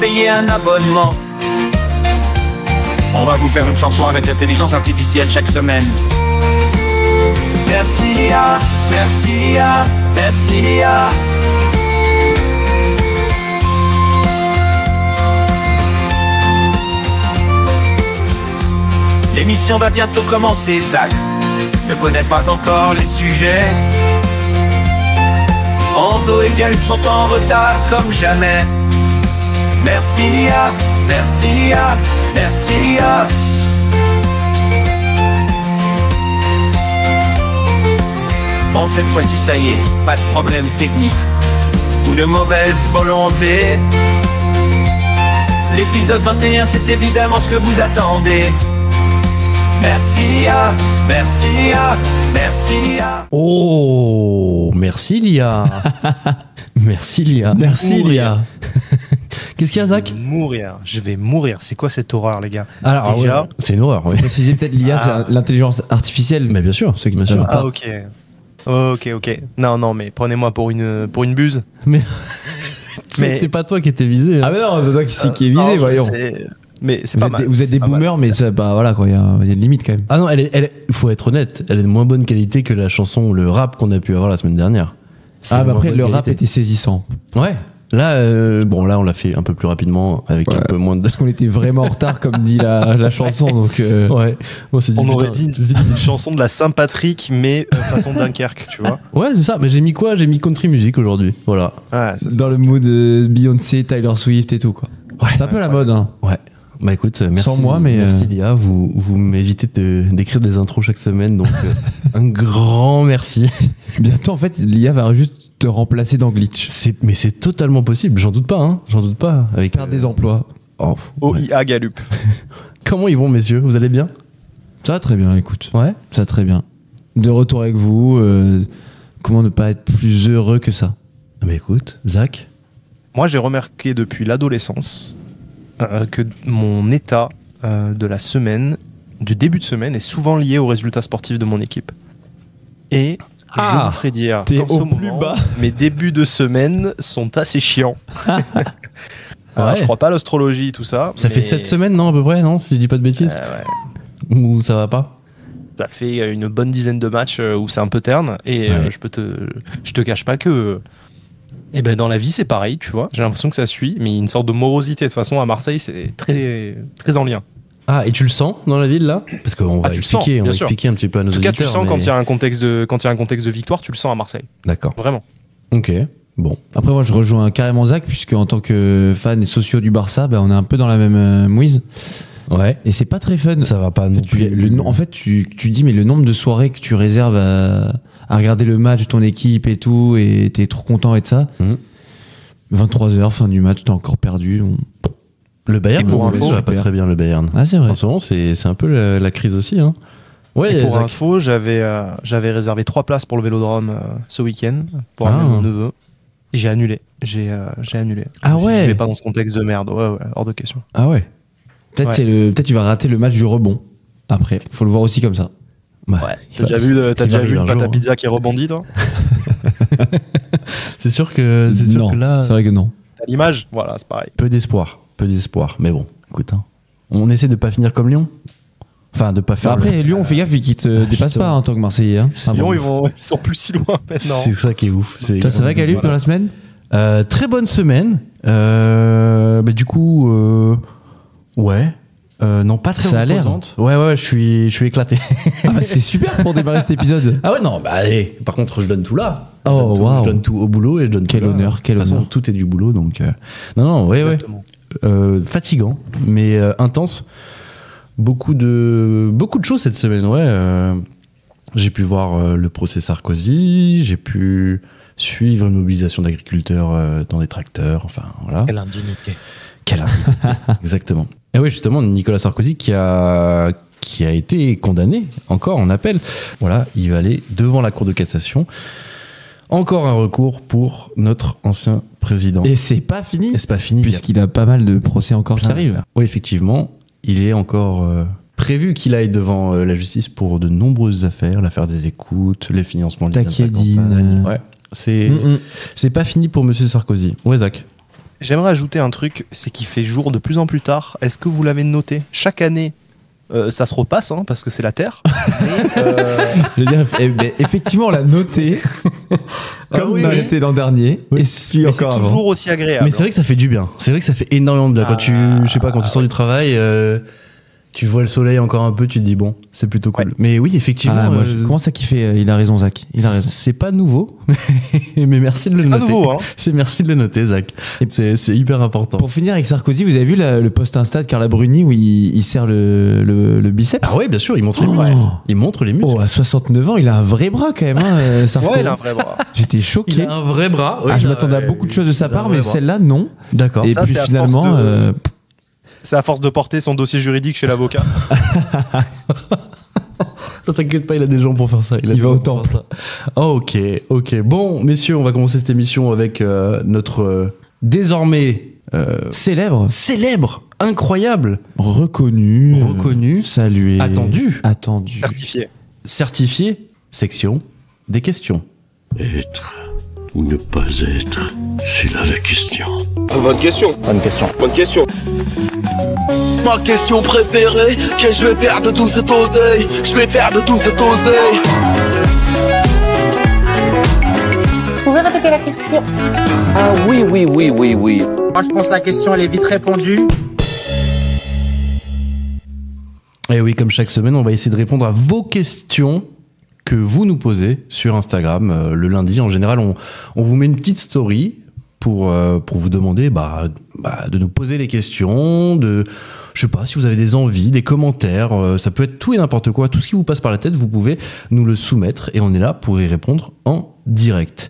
payer un abonnement. On va vous faire une chanson avec l'intelligence artificielle chaque semaine. Merci l'IA, merci l'IA, merci l'IA. L'émission va bientôt commencer, Zach ne connaît pas encore les sujets. Ando et Galup sont en retard comme jamais. Merci l'IA, merci l'IA, merci l'IA. Bon, cette fois-ci, ça y est, pas de problème technique ou de mauvaise volonté. L'épisode 21, c'est évidemment ce que vous attendez. Merci l'IA, merci l'IA, merci l'IA. Oh, merci l'IA. Merci l'IA. Merci l'IA. Qu'est-ce qu'il y a, Zach ? Je vais mourir. C'est quoi cette horreur, les gars ? Alors, déjà, ouais, c'est une horreur, oui. Préciser peut-être l'IA, c'est l'intelligence artificielle. Mais bien sûr, ceux qui ne bien sûr. savent pas. Ok. Non, mais prenez-moi pour une buse. Mais c'était pas toi qui étais visé. Hein. Ah mais non, c'est toi qui est visé, voyons. Mais c'est pas mal. Vous êtes des boomers, mais ça, bah voilà quoi, il y a une limite quand même. Ah non, faut être honnête, elle est de moins bonne qualité que la chanson, le rap qu'on a pu avoir la semaine dernière. Ah bah après, le rap était saisissant. Ouais. Là, là, on l'a fait un peu plus rapidement, avec un peu moins de... Parce qu'on était vraiment en retard, comme dit la chanson, donc... Ouais. On aurait dit une chanson de la Saint-Patrick, mais façon Dunkerque, tu vois. Ouais, c'est ça. Mais j'ai mis quoi ? J'ai mis country music aujourd'hui. Voilà. Ouais, dans le mood Beyoncé, Taylor Swift et tout, quoi. Ouais. C'est un peu la mode, hein. Ouais. Bah écoute, merci. Sans moi, mais merci Lia, vous m'évitez d'écrire des intros chaque semaine, donc un grand merci. Bientôt, en fait, l'IA va juste te remplacer dans Glitch. Mais c'est totalement possible, j'en doute pas, hein. J'en doute pas. Avec perdre des emplois. OIA Galup. Comment ils vont, messieurs ? Vous allez bien ? Ça va très bien, écoute. Ouais. Ça va très bien. De retour avec vous, comment ne pas être plus heureux que ça ? Bah écoute, Zach ? Moi, j'ai remarqué depuis l'adolescence que mon état de la semaine, du début de semaine, est souvent lié aux résultats sportifs de mon équipe. Et je vous ferai dire qu'en ce moment, mes débuts de semaine sont assez chiants. Alors, je crois pas à l'astrologie, tout ça. Ça fait 7 semaines, non, à peu près, non, si je dis pas de bêtises. Ouais. Ou ça va pas ? Ça fait une bonne dizaine de matchs où c'est un peu terne. Et je te cache pas que... Et ben dans la vie c'est pareil, tu vois. J'ai l'impression que ça suit, mais une sorte de morosité. De toute façon à Marseille c'est très très en lien. Ah, et tu le sens dans la ville là ? Parce qu'on va expliquer un petit peu à nos auditeurs. En tout cas, tu sens quand il y a un contexte de victoire, tu le sens à Marseille. D'accord. Vraiment. Ok. Bon. Après moi je rejoins carrément Zach, puisque en tant que fan et socio du Barça, on est un peu dans la même mouise. Ouais. Et c'est pas très fun. Ça va pas non plus. En fait, tu dis, mais le nombre de soirées que tu réserves à regarder le match de ton équipe et tout, et t'es trop content et de ça. 23h, fin du match, t'es encore perdu. Le Bayern, ça va pas très bien, le Bayern. Ah, c'est vrai. En ce moment, c'est un peu la crise aussi. Hein. Ouais, et pour info, j'avais réservé 3 places pour le Vélodrome ce week-end pour amener mon neveu. Et j'ai annulé. J'ai annulé. Ah ouais. Je vais pas dans ce contexte de merde. Ouais, hors de question. Ah ouais. Peut-être tu vas rater le match du rebond. Après, faut le voir aussi comme ça. Ouais. T'as déjà vu le pâte à pizza qui rebondit, toi ? C'est sûr que là. C'est vrai que non. T'as l'image ? Voilà, c'est pareil. Peu d'espoir. Mais bon, écoute, hein. On essaie de pas finir comme Lyon. Enfin, de pas faire. Après, Lyon, fais gaffe, qu'ils te dépassent pas en tant que Marseillais. Hein. Lyon, ils sont plus si loin maintenant. C'est ça qui est ouf. Toi, ça va, Galup, dans la semaine ? Très bonne semaine. Du coup, ouais. Non, pas très reposante. Ouais, je suis éclaté. Ah bah c'est super pour démarrer cet épisode. Ah ouais, non, par contre, je donne tout là. Je donne tout au boulot et je donne quel honneur. De toute façon, tout est du boulot, donc. Non, ouais. Fatigant, mais intense. Beaucoup de choses cette semaine, ouais. J'ai pu voir le procès Sarkozy, j'ai pu suivre une mobilisation d'agriculteurs dans des tracteurs, enfin voilà. Quelle indignité. Exactement. Et oui, justement, Nicolas Sarkozy qui a été condamné encore en appel. Voilà, il va aller devant la Cour de cassation. Encore un recours pour notre ancien président. Et c'est pas fini. Puisqu'il a pas mal de procès encore qui arrivent. Oui, effectivement, il est encore prévu qu'il aille devant la justice pour de nombreuses affaires, l'affaire des écoutes, les financements de Takieddine. Ouais, c'est pas fini pour Monsieur Sarkozy. Ouais, Zach. j'aimerais ajouter un truc, c'est qu'il fait jour de plus en plus tard. Est-ce que vous l'avez noté? Chaque année, ça se repasse, hein, parce que c'est la Terre. Mais, Je veux dire, effectivement, on l'a noté, comme on a été l'an dernier, et celui mais c'est encore avant. toujours aussi agréable. Mais c'est vrai que ça fait du bien. C'est vrai que ça fait énormément de bien. Quand quand tu sors du travail, tu vois le soleil encore un peu, tu te dis bon, c'est plutôt cool. Ouais. Mais oui, effectivement. Moi, je commence à kiffer. Il a raison, Zach. Il a raison. C'est pas nouveau, mais merci de le C'est pas noter. nouveau, hein. Merci de le noter, Zach. C'est hyper important. Pour finir avec Sarkozy, vous avez vu le post Insta de Carla Bruni où il serre le biceps? Ah ouais, bien sûr, il montre les muscles. Il montre les muscles. Oh, à 69 ans, il a un vrai bras quand même, hein, Sarko. Ouais, il a un vrai bras. J'étais choqué. Il a un vrai bras. Oui, Je m'attendais à beaucoup de choses de sa part, mais celle-là, non. D'accord. Et Ça, puis c'est à finalement, force c'est à force de porter son dossier juridique chez l'avocat. T'inquiète pas, il a des gens pour faire ça. Il va au temple. Oh, ok. Bon, messieurs, on va commencer cette émission avec notre désormais célèbre, incroyable, reconnu, salué, attendu, Certifié. section des questions. Être ou ne pas être, c'est là la question. Bonne question. Ma question préférée, que je vais faire de tout cet oseille. Vous pouvez répéter la question? Ah oui. Moi, je pense que la question, elle est vite répondue. Et oui, comme chaque semaine, on va essayer de répondre à vos questions que vous nous posez sur Instagram. Le lundi, en général, on vous met une petite story pour vous demander de nous poser les questions, je sais pas, si vous avez des envies, des commentaires, ça peut être tout et n'importe quoi, tout ce qui vous passe par la tête, vous pouvez nous le soumettre et on est là pour y répondre en direct.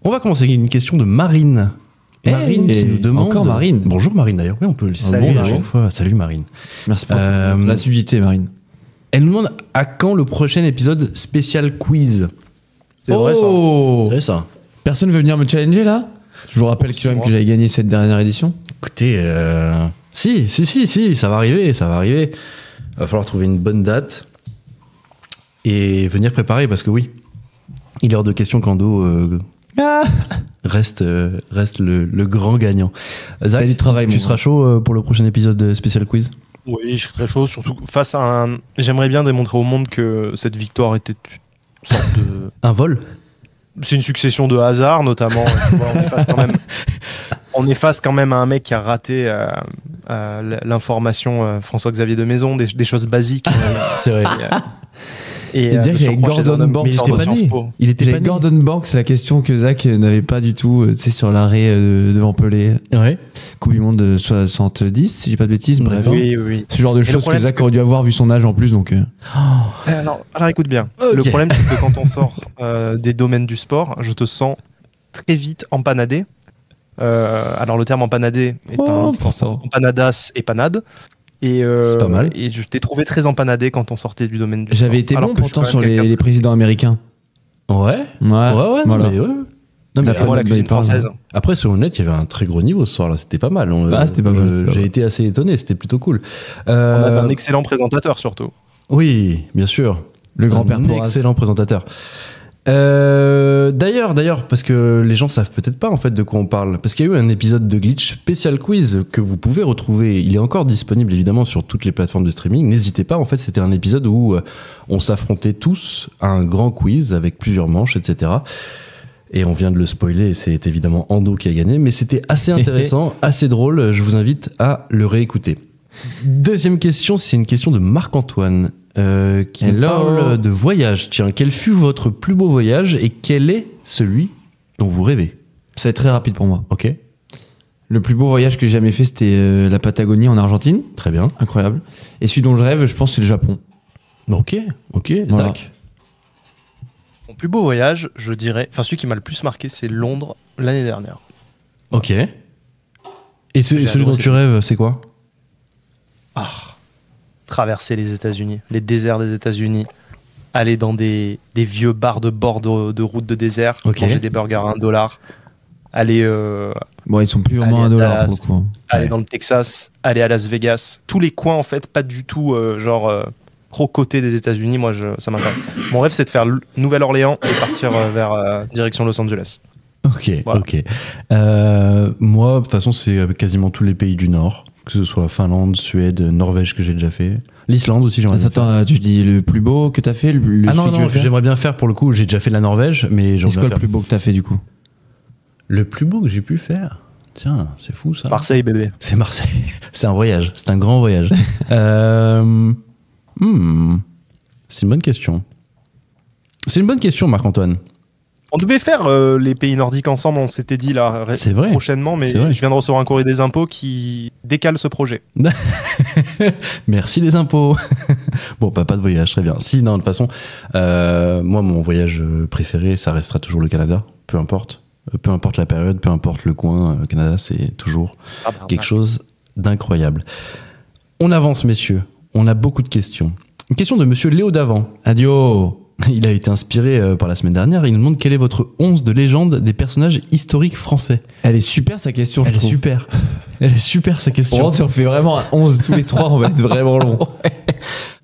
On va commencer avec une question de Marine. Marine qui nous demande... Encore Marine. Bonjour Marine d'ailleurs, oui on peut le saluer à chaque fois. Salut Marine. Merci pour la subtilité, Marine. Elle nous demande à quand le prochain épisode spécial quiz. C'est vrai, ça. C'est vrai ça. Personne veut venir me challenger là? Je vous rappelle quand même que j'avais gagné cette dernière édition. Écoutez, si, ça va arriver. Va falloir trouver une bonne date et venir préparer parce que oui, il est hors de question qu'Ando reste le grand gagnant. Zach, T'as du travail, tu seras chaud pour le prochain épisode spécial quiz? Oui, je serais très chaud, surtout face à un... J'aimerais bien démontrer au monde que cette victoire était une sorte de... Un vol? C'est une succession de hasards, notamment. Tu vois, on est face quand même à un mec qui a raté l'information François-Xavier de Maison, des choses basiques. C'est vrai. Et dire que j'avais Gordon Banks. Mais il était pas né. Il était pas né. Gordon Banks, la question que Zach n'avait pas du tout, tu sais, sur l'arrêt devant Pelé. Ouais. Coupe du monde de 70, si j'ai pas de bêtises. Bref. Oui. Ce genre de choses que Zach aurait dû avoir vu son âge en plus, donc. Alors écoute bien. Okay. Le problème, c'est que quand on sort des domaines du sport, je te sens très vite empanadé. Alors le terme empanadé est un empanadas et panade. Et c'est pas mal. Et je t'ai trouvé très empanadé quand on sortait du domaine du sport. J'avais été bon pourtant sur les présidents américains. Ouais. Voilà. Mais ouais. Non, mais moi, la cuisine française. Après, sur le net, il y avait un très gros niveau ce soir-là. C'était pas mal. C'était pas mal. J'ai été assez étonné. C'était plutôt cool. On avait un excellent présentateur, surtout. Oui, bien sûr. Le grand-père Porras. Excellent présentateur. D'ailleurs, parce que les gens savent peut-être pas en fait de quoi on parle, parce qu'il y a eu un épisode de Glitch spécial quiz que vous pouvez retrouver. Il est encore disponible évidemment sur toutes les plateformes de streaming. N'hésitez pas. En fait, c'était un épisode où on s'affrontait tous à un grand quiz avec plusieurs manches, etc. Et on vient de le spoiler. C'est évidemment Ando qui a gagné, mais c'était assez intéressant, assez drôle. Je vous invite à le réécouter. Deuxième question, c'est une question de Marc-Antoine. Qui nous parle de voyage. Tiens, quel fut votre plus beau voyage et quel est celui dont vous rêvez? Ça va être très rapide pour moi. Ok. Le plus beau voyage que j'ai jamais fait, c'était la Patagonie en Argentine. Très bien. Incroyable. Et celui dont je rêve, je pense, c'est le Japon. Ok. Voilà. Zach. Mon plus beau voyage, je dirais, enfin celui qui m'a le plus marqué, c'est Londres l'année dernière. Ok. Et celui dont tu rêves, c'est quoi? Traverser les États-Unis, les déserts des États-Unis, aller dans des vieux bars de bord de route de désert, manger des burgers à $1, aller... Bon, ils sont plus vraiment $1 pour le coup. Aller dans le Texas, aller à Las Vegas, tous les coins en fait, pas du tout trop côté des États-Unis, moi ça m'intéresse. Mon rêve c'est de faire Nouvelle-Orléans et partir vers direction Los Angeles. Ok, Voilà. ok. Moi, de toute façon, c'est avec quasiment tous les pays du Nord, que ce soit Finlande, Suède, Norvège que j'ai déjà fait. L'Islande aussi, j'aimerais bien faire. Attends, tu dis le plus beau que t'as fait, Ah non, celui que tu non, veux faire j'aimerais bien faire pour le coup. J'ai déjà fait la Norvège, mais Et j'aimerais c'est bien quoi faire le plus beau que t'as fait du coup? le plus beau que j'ai pu faire. Tiens, c'est fou ça. Marseille, bébé. C'est Marseille. C'est un voyage. C'est un grand voyage. C'est une bonne question. C'est une bonne question, Marc-Antoine. On devait faire les pays nordiques ensemble, on s'était dit là C'est vrai. prochainement, mais C'est vrai. je viens de recevoir un courrier des impôts qui décale ce projet. Merci les impôts. Bon, pas de voyage, très bien. Si, non, de toute façon, moi, mon voyage préféré, ça restera toujours le Canada, peu importe. Peu importe la période, peu importe le coin, le Canada, c'est toujours quelque chose d'incroyable. On avance, messieurs. On a beaucoup de questions. Une question de monsieur Léo Davant. Adio. Il a été inspiré par la semaine dernière. Il nous demande quel est votre 11 de légende des personnages historiques français. Elle est super sa question, je Elle est trouve. super. Elle est super, sa question. Bon, si on fait vraiment un 11 tous les trois, on va être vraiment long.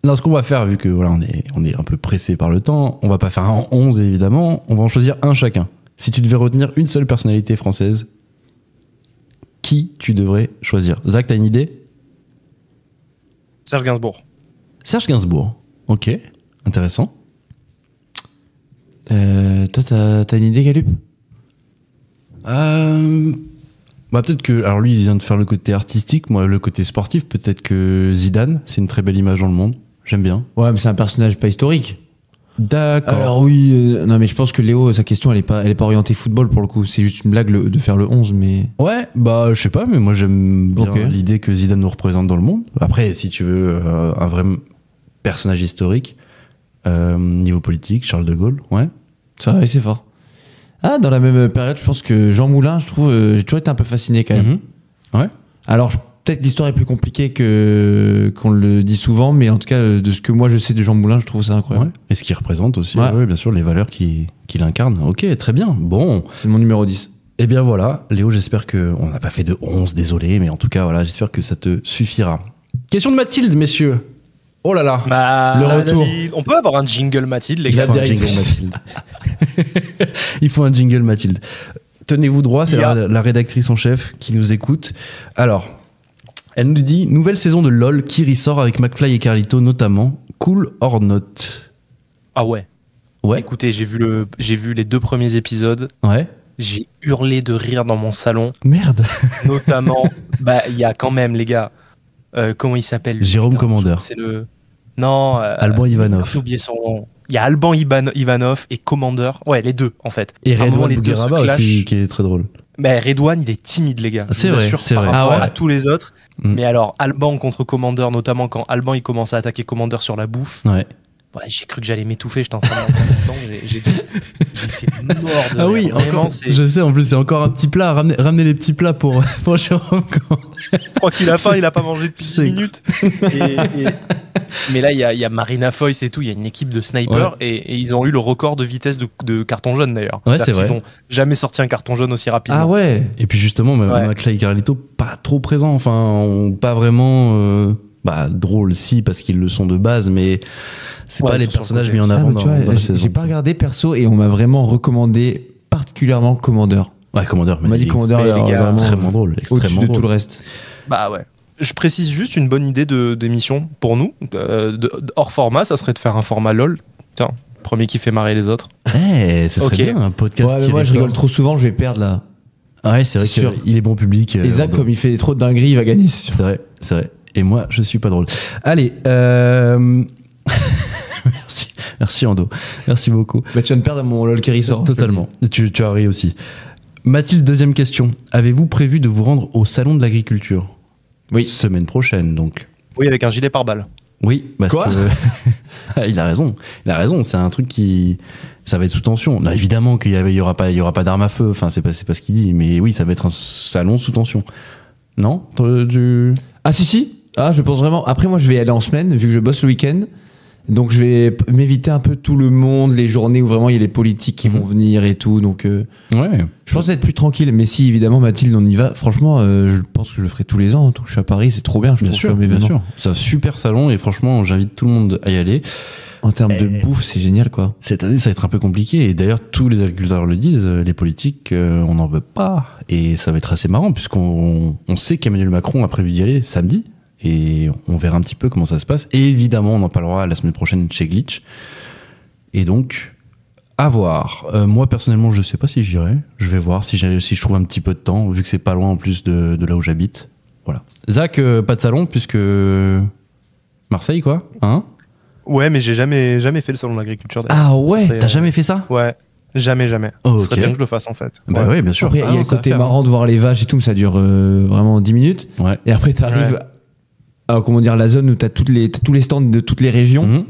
Non, ce qu'on va faire, vu que voilà, on est un peu pressé par le temps, on va pas faire un 11 évidemment, on va en choisir un chacun. Si tu devais retenir une seule personnalité française, qui tu devrais choisir? Zach, t'as une idée? Serge Gainsbourg. Serge Gainsbourg. Ok, intéressant. Toi, t'as une idée, Galup? Bah peut-être que, alors lui il vient de faire le côté artistique, moi le côté sportif, peut-être que Zidane, c'est une très belle image dans le monde, j'aime bien. Ouais, mais c'est un personnage pas historique. D'accord. Alors oui, non mais je pense que Léo, sa question, elle est pas orientée football pour le coup. C'est juste une blague de faire le 11, mais... Ouais, bah je sais pas, mais moi j'aime bien Ok. l'idée que Zidane nous représente dans le monde. Après, si tu veux un vrai personnage historique, niveau politique, Charles de Gaulle, ouais. Ça va, c'est fort. Ah, dans la même période, je pense que Jean Moulin, je trouve, j'ai toujours été un peu fasciné quand même. Mhm. Ouais. Alors, peut-être l'histoire est plus compliquée qu'on le dit souvent, mais en tout cas, de ce que moi je sais de Jean Moulin, je trouve ça incroyable. Ouais. Et ce qu'il représente aussi, Ouais. ouais, bien sûr, les valeurs qu'il incarne. Ok, très bien. Bon, C'est mon numéro 10. et bien voilà, Léo, j'espère que on n'a pas fait de 11, désolé, mais en tout cas, voilà, j'espère que ça te suffira. Question de Mathilde, messieurs. Oh là là. Bah, Le retour. On peut avoir un jingle Mathilde, les Il gars. faut un jingle Mathilde. Il faut un jingle Mathilde. Tenez-vous droit, c'est la rédactrice en chef qui nous écoute. Alors, elle nous dit nouvelle saison de LOL qui ressort avec McFly et Carlito notamment. Cool or not? Ah ouais. Ouais. Écoutez, j'ai vu les 2 premiers épisodes. Ouais. J'ai hurlé de rire dans mon salon. Merde. Notamment, bah, il y a quand même, les gars, comment il s'appelle lui, Jérôme putain, Commandeur. C'est le. Non. Alban Ivanov. J'ai oublié son nom. Il y a Alban Ivanov et Commander. Ouais, les deux, en fait. Et À un moment, Redouane les deux se Bougueraba clashent. aussi, qui est très drôle. Mais Redouane, il est timide, les gars. C'est Je vous vrai, assure, c'est par vrai. rapport Ah ouais. à tous les autres. Mm. Mais alors, Alban contre Commander, notamment quand Alban il commence à attaquer Commander sur la bouffe. Ouais. Ouais, j'ai cru que j'allais m'étouffer. J'étais en train de j'étais mort de Ah rire. oui, Vraiment, encore, c'est- je sais, en plus, c'est encore un petit plat. Ramenez les petits plats pour Jérôme Commandeur. Je crois qu'il a faim, il a pas mangé depuis 10 C'est- minutes. Mais là, il y a Marina Foïs et tout, il y a une équipe de snipers et ils ont eu le record de vitesse de carton jaune d'ailleurs. Ouais, C'est-à-dire c'est vrai. qu'ils ont jamais sorti un carton jaune aussi rapidement. Ah ouais. Et puis justement, Ouais. McFly et Carlito, pas trop présents. Enfin, pas vraiment drôle, si, parce qu'ils le sont de base, mais c'est Ouais, pas ils les sont sur le personnages côté. mis en Ah, avant mais dans, tu vois, dans la j'ai saison. pas regardé perso et on m'a vraiment recommandé particulièrement Commander. Ouais, Commander, On m'a dit il est Commander, mais les alors, gars, vraiment extrêmement drôle, au-dessus extrêmement de drôle. tout le reste. Bah ouais. Je précise juste une bonne idée d'émission pour nous, hors format, ça serait de faire un format LOL. Tiens, premier qui fait marrer les autres. Eh, ce serait Ok. bien un podcast Ouais, mais qui moi je ressort. rigole trop souvent, je vais perdre là. Ouais, c'est vrai C'est sûr. qu'il est bon public. Et Zach, Ordo. comme il fait trop de dingueries, il va gagner, c'est sûr. C'est vrai, c'est vrai. Et moi, je suis pas drôle. Allez, merci Ando, merci beaucoup. Bah, tu viens de perdre mon LOL qui sort. Totalement. Tu as ri aussi. Mathilde, deuxième question. Avez-vous prévu de vous rendre au salon de l'agriculture? Oui. Semaine prochaine, donc. Oui, avec un gilet pare-balles. Oui, parce Quoi que il a raison. Il a raison. C'est un truc qui, ça va être sous tension. Non, évidemment qu'il y aura pas d'armes à feu. Enfin, c'est pas ce qu'il dit. Mais oui, ça va être un salon sous tension. Non, Ah si. Ah, je pense vraiment. Après, moi, je vais y aller en semaine, vu que je bosse le week-end. Donc, je vais m'éviter un peu tout le monde, les journées où vraiment il y a les politiques qui vont venir et tout. Donc, Ouais. je pense être plus tranquille. Mais si, évidemment, Mathilde, on y va. Franchement, je pense que je le ferai tous les ans. Tant que je suis à Paris, c'est trop bien, je Bien trouve, sûr, comme bien événement. sûr. C'est un super salon et franchement, j'invite tout le monde à y aller. En termes de bouffe, c'est génial, quoi. Cette année, ça va être un peu compliqué. Et d'ailleurs, tous les agriculteurs le disent, les politiques, on n'en veut pas. Et ça va être assez marrant, puisqu'on sait qu'Emmanuel Macron a prévu d'y aller samedi. Et on verra un petit peu comment ça se passe. Et évidemment, on en parlera la semaine prochaine chez Glitch. Et donc, à voir. Moi, personnellement, je sais pas si j'irai. Je vais voir si je trouve un petit peu de temps, vu que c'est pas loin en plus de là où j'habite. Voilà. Zach, pas de salon, puisque Marseille, quoi. Hein? Ouais, mais j'ai jamais fait le salon de l'agriculture. d'ailleurs. Ah ouais, T'as jamais fait ça? Ouais, jamais. Oh, Ce serait ok. bien que je le fasse en fait. Bah oui, bien sûr. Après, il y a le ça va côté faire, marrant de voir les vaches et tout, mais ça dure vraiment 10 minutes. Ouais. Et après, t'arrives à, comment dire, la zone où t'as tous les stands de toutes les régions. Mhm.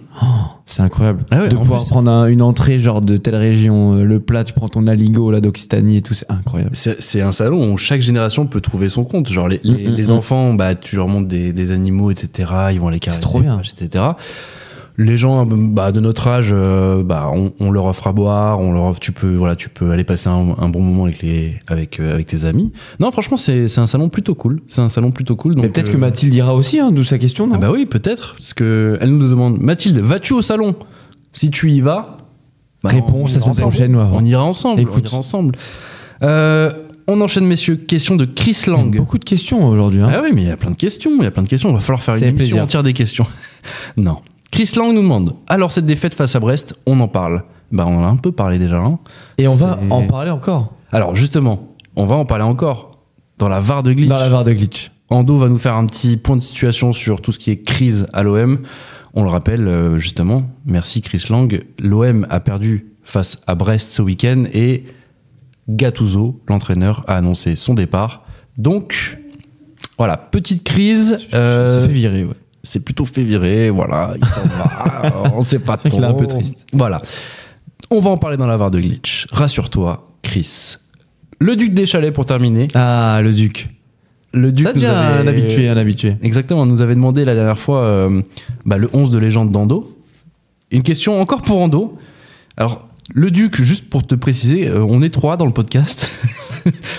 C'est incroyable. Ah ouais, de en pouvoir plus- prendre une entrée, genre de telle région, le plat, tu prends ton aligot, là, d'Occitanie et tout, c'est incroyable. C'est un salon où chaque génération peut trouver son compte. Genre les enfants, bah tu leur montres des animaux, etc. Ils vont aller caresser, trop bien. etc. Les gens bah, de notre âge, bah on leur offre à boire, tu peux aller passer un bon moment avec tes amis. Non, franchement, c'est un salon plutôt cool. C'est un salon plutôt cool. Donc, Mais peut-être que Mathilde dira aussi, hein, d'où sa question, non? Ah bah oui, peut-être, parce que elle nous demande, Mathilde, vas-tu au salon? Si tu y vas, bah, Réponse on la ira semaine ensemble. prochaine, ouais. On ira ensemble. Écoute. On ira ensemble. On enchaîne, messieurs. Question de Chris Lang. Beaucoup de questions aujourd'hui. Hein. Ah oui, mais il y a plein de questions. Il va falloir faire une Ça fait émission plaisir. entière des questions. Non. Chris Lang nous demande, alors cette défaite face à Brest, on en parle? Bah on en a un peu parlé déjà. Hein. Et on va C'est- en parler encore Alors justement, on va en parler encore. Dans la VAR de Glitch, dans la VAR de Glitch. Ando va nous faire un petit point de situation sur tout ce qui est crise à l'OM. On le rappelle justement, merci Chris Lang, l'OM a perdu face à Brest ce week-end et Gattuso, l'entraîneur, a annoncé son départ. Donc, voilà, petite crise. Ça fait virer, ouais. C'est plutôt fait virer, voilà, il s'en va, on sait pas C'est vrai trop. qu'il est un peu triste. Voilà. On va en parler dans la VAR de Glitch. Rassure-toi, Chris. Le Duc des Chalets pour terminer. Ah, le Duc. Le Duc Ça nous devient avait... un habitué. Exactement, nous avait demandé la dernière fois le 11 de légende d'Ando. Une question encore pour Ando. Alors, le Duc, juste pour te préciser, on est 3 dans le podcast.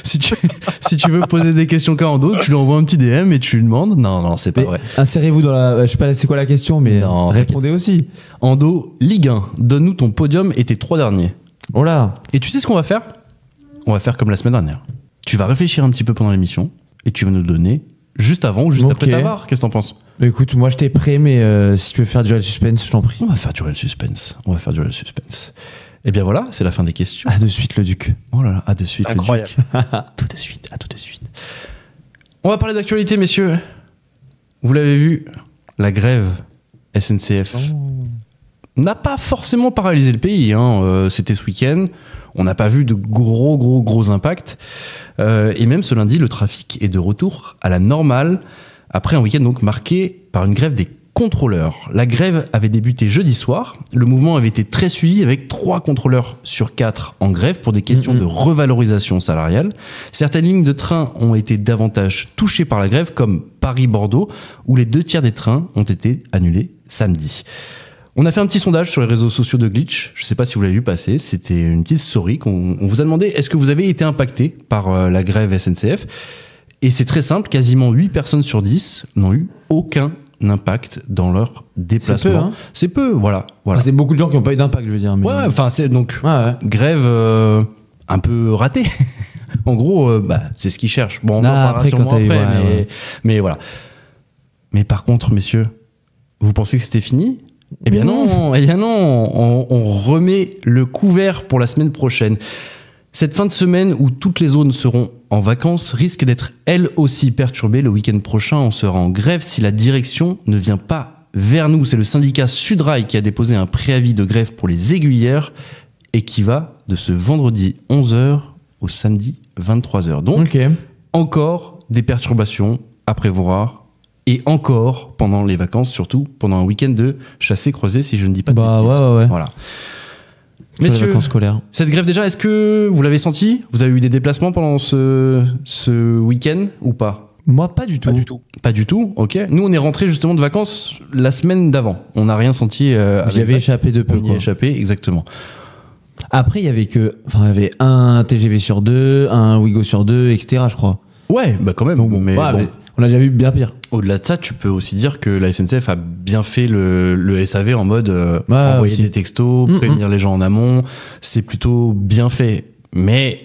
si tu veux poser des questions qu'à Ando, tu lui envoies un petit DM et tu lui demandes. Non, c'est pas Mais vrai. insérez-vous dans la. Je sais pas, c'est quoi la question, mais Non, répondez aussi. Ando, Ligue 1, donne-nous ton podium et tes 3 derniers. Oh là. Et tu sais ce qu'on va faire? On va faire comme la semaine dernière. Tu vas réfléchir un petit peu pendant l'émission et tu vas nous donner juste avant ou juste Ok. après ta VAR. Qu'est-ce que t'en penses? Écoute, moi j'étais prêt, mais si tu veux faire durer le suspense, je t'en prie. On va faire durer le suspense. Et bien voilà, c'est la fin des questions. À de suite, le Duc. Oh là là, à de suite. le Incroyable. Duc. Tout de suite, à tout de suite. On va parler d'actualité, messieurs. Vous l'avez vu, la grève SNCF n'a pas forcément paralysé le pays. Hein. C'était ce week-end. On n'a pas vu de gros impacts. Et même ce lundi, le trafic est de retour à la normale après un week-end donc marqué par une grève des contrôleurs. La grève avait débuté jeudi soir. Le mouvement avait été très suivi avec 3 contrôleurs sur 4 en grève pour des questions de revalorisation salariale. Certaines lignes de train ont été davantage touchées par la grève, comme Paris-Bordeaux, où les 2 tiers des trains ont été annulés samedi. On a fait un petit sondage sur les réseaux sociaux de Glitch. Je ne sais pas si vous l'avez vu passer. C'était une petite story qu'on vous a demandé. Est-ce que vous avez été impacté par la grève SNCF? Et c'est très simple. Quasiment 8 personnes sur 10 n'ont eu aucun impact dans leur déplacement. peu, hein. C'est peu, voilà. Enfin, c'est beaucoup de gens qui n'ont pas eu d'impact, je veux dire. Mais... Ouais, enfin, c'est donc Ouais. grève un peu ratée. En gros, c'est ce qu'ils cherchent. Bon, on en Ah, parlera après, sûrement quand t'as eu- après, ouais, ouais. mais voilà. Mais par contre, messieurs, vous pensez que c'était fini? Eh bien non, on remet le couvert pour la semaine prochaine. Cette fin de semaine où toutes les zones seront en vacances risque d'être elle aussi perturbée. Le week-end prochain, on sera en grève si la direction ne vient pas vers nous. C'est le syndicat Sudrail qui a déposé un préavis de grève pour les aiguilleurs et qui va de ce vendredi 11h au samedi 23h. Donc, Ok. encore des perturbations à prévoir et encore pendant les vacances, surtout pendant un week-end de chassé-croisé, si je ne dis pas de Bah bêtises. ouais. Voilà. Sur les Messieurs, vacances scolaires. cette grève déjà, est-ce que vous l'avez senti? Vous avez eu des déplacements pendant ce week-end ou pas? Moi, pas du tout. Pas du tout. Pas du tout, ok. Nous, on est rentrés justement de vacances la semaine d'avant. On n'a rien senti. J'y avais échappé de peu. On y a Quoi. échappé, exactement. Après, il y avait un TGV sur 2, un Ouigo sur 2, etc. Je crois. Ouais, bah quand même. Donc bon, mais ouais, bon. mais On a déjà vu bien pire. Au-delà de ça, tu peux aussi dire que la SNCF a bien fait le SAV en mode envoyer aussi. des textos, prévenir les gens en amont. C'est plutôt bien fait. Mais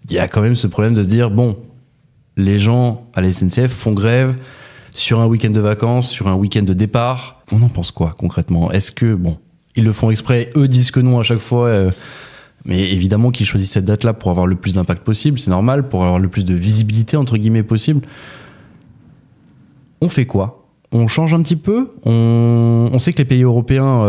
il y a quand même ce problème de se dire, bon, les gens à la SNCF font grève sur un week-end de vacances, sur un week-end de départ. On en pense quoi concrètement? Est-ce que, bon, ils le font exprès, eux disent que non à chaque fois, mais évidemment qu'ils choisissent cette date-là pour avoir le plus d'impact possible, c'est normal, pour avoir le plus de visibilité entre guillemets possible. On fait quoi? On change un petit peu? On sait que les pays européens